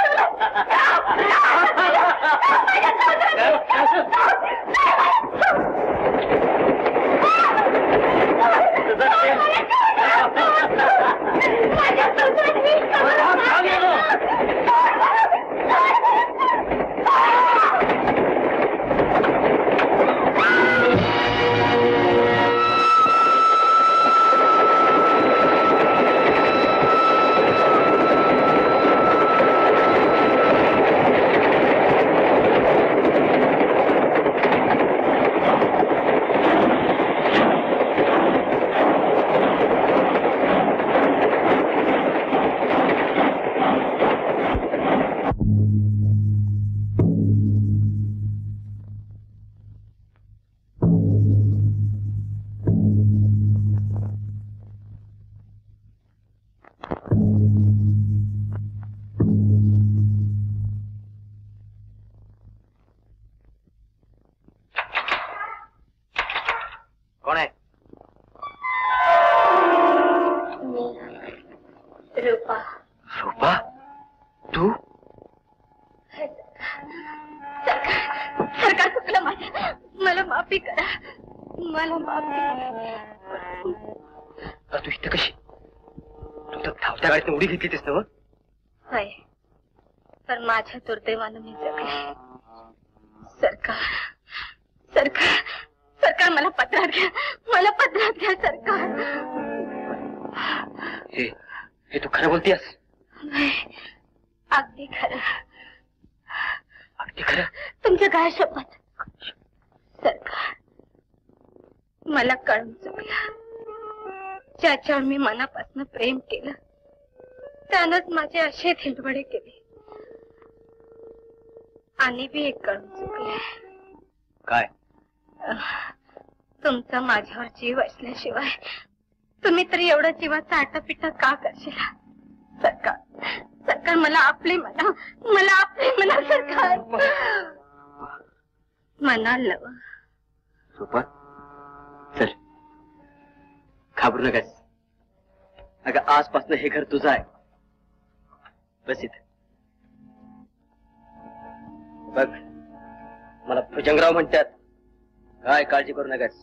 कोण आहे? रूपा. रूपा तू? सरकार चुकलं माझं. मला माफी करा. मला माफी. तू इथं कशी? तू तर धावत्या गाडीत उडी घेतलीस ना? होय, पण माझ्या दुर्दैवानं मी जगले. सरकार सरकार सरकार मला पत्रात घ्या. मला पत्रात घ्या सरकार. हे तू खरं बोलतेस? अगदी खरं. अगदी खरं? तुमच्या काय शपथ. सरकार मला कळून चुकलं. ज्याच्यावर मी मनापासून प्रेम केलं त्यानंच माझे असे धिंडवडे केले. आणि बी एक कळून चुकले. काय? तुमचा माझ्यावर जीव असल्याशिवाय तुम्ही तरी एवढा जीवाचा आटापिटा का करशील? सरकार सरकार मला आपले म्हणा. मला आपले म्हणा सरकार. म्हणाल रूपा चल, घाबरू नकास. अगं आजपासून हे घर तुझं आहे. बस इथे बघ, मला भुजंगराव म्हणतात. काय काळजी करू नकास.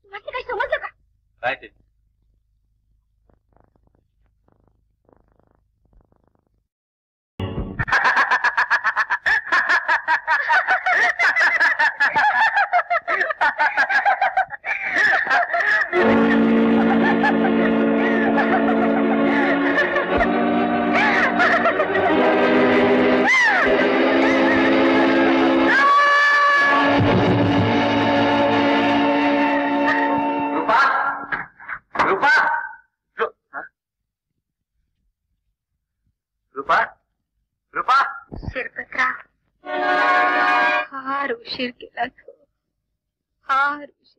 तुम्हाला काही समजलं का? काय ते? फार उशीर केला. फार उशीर.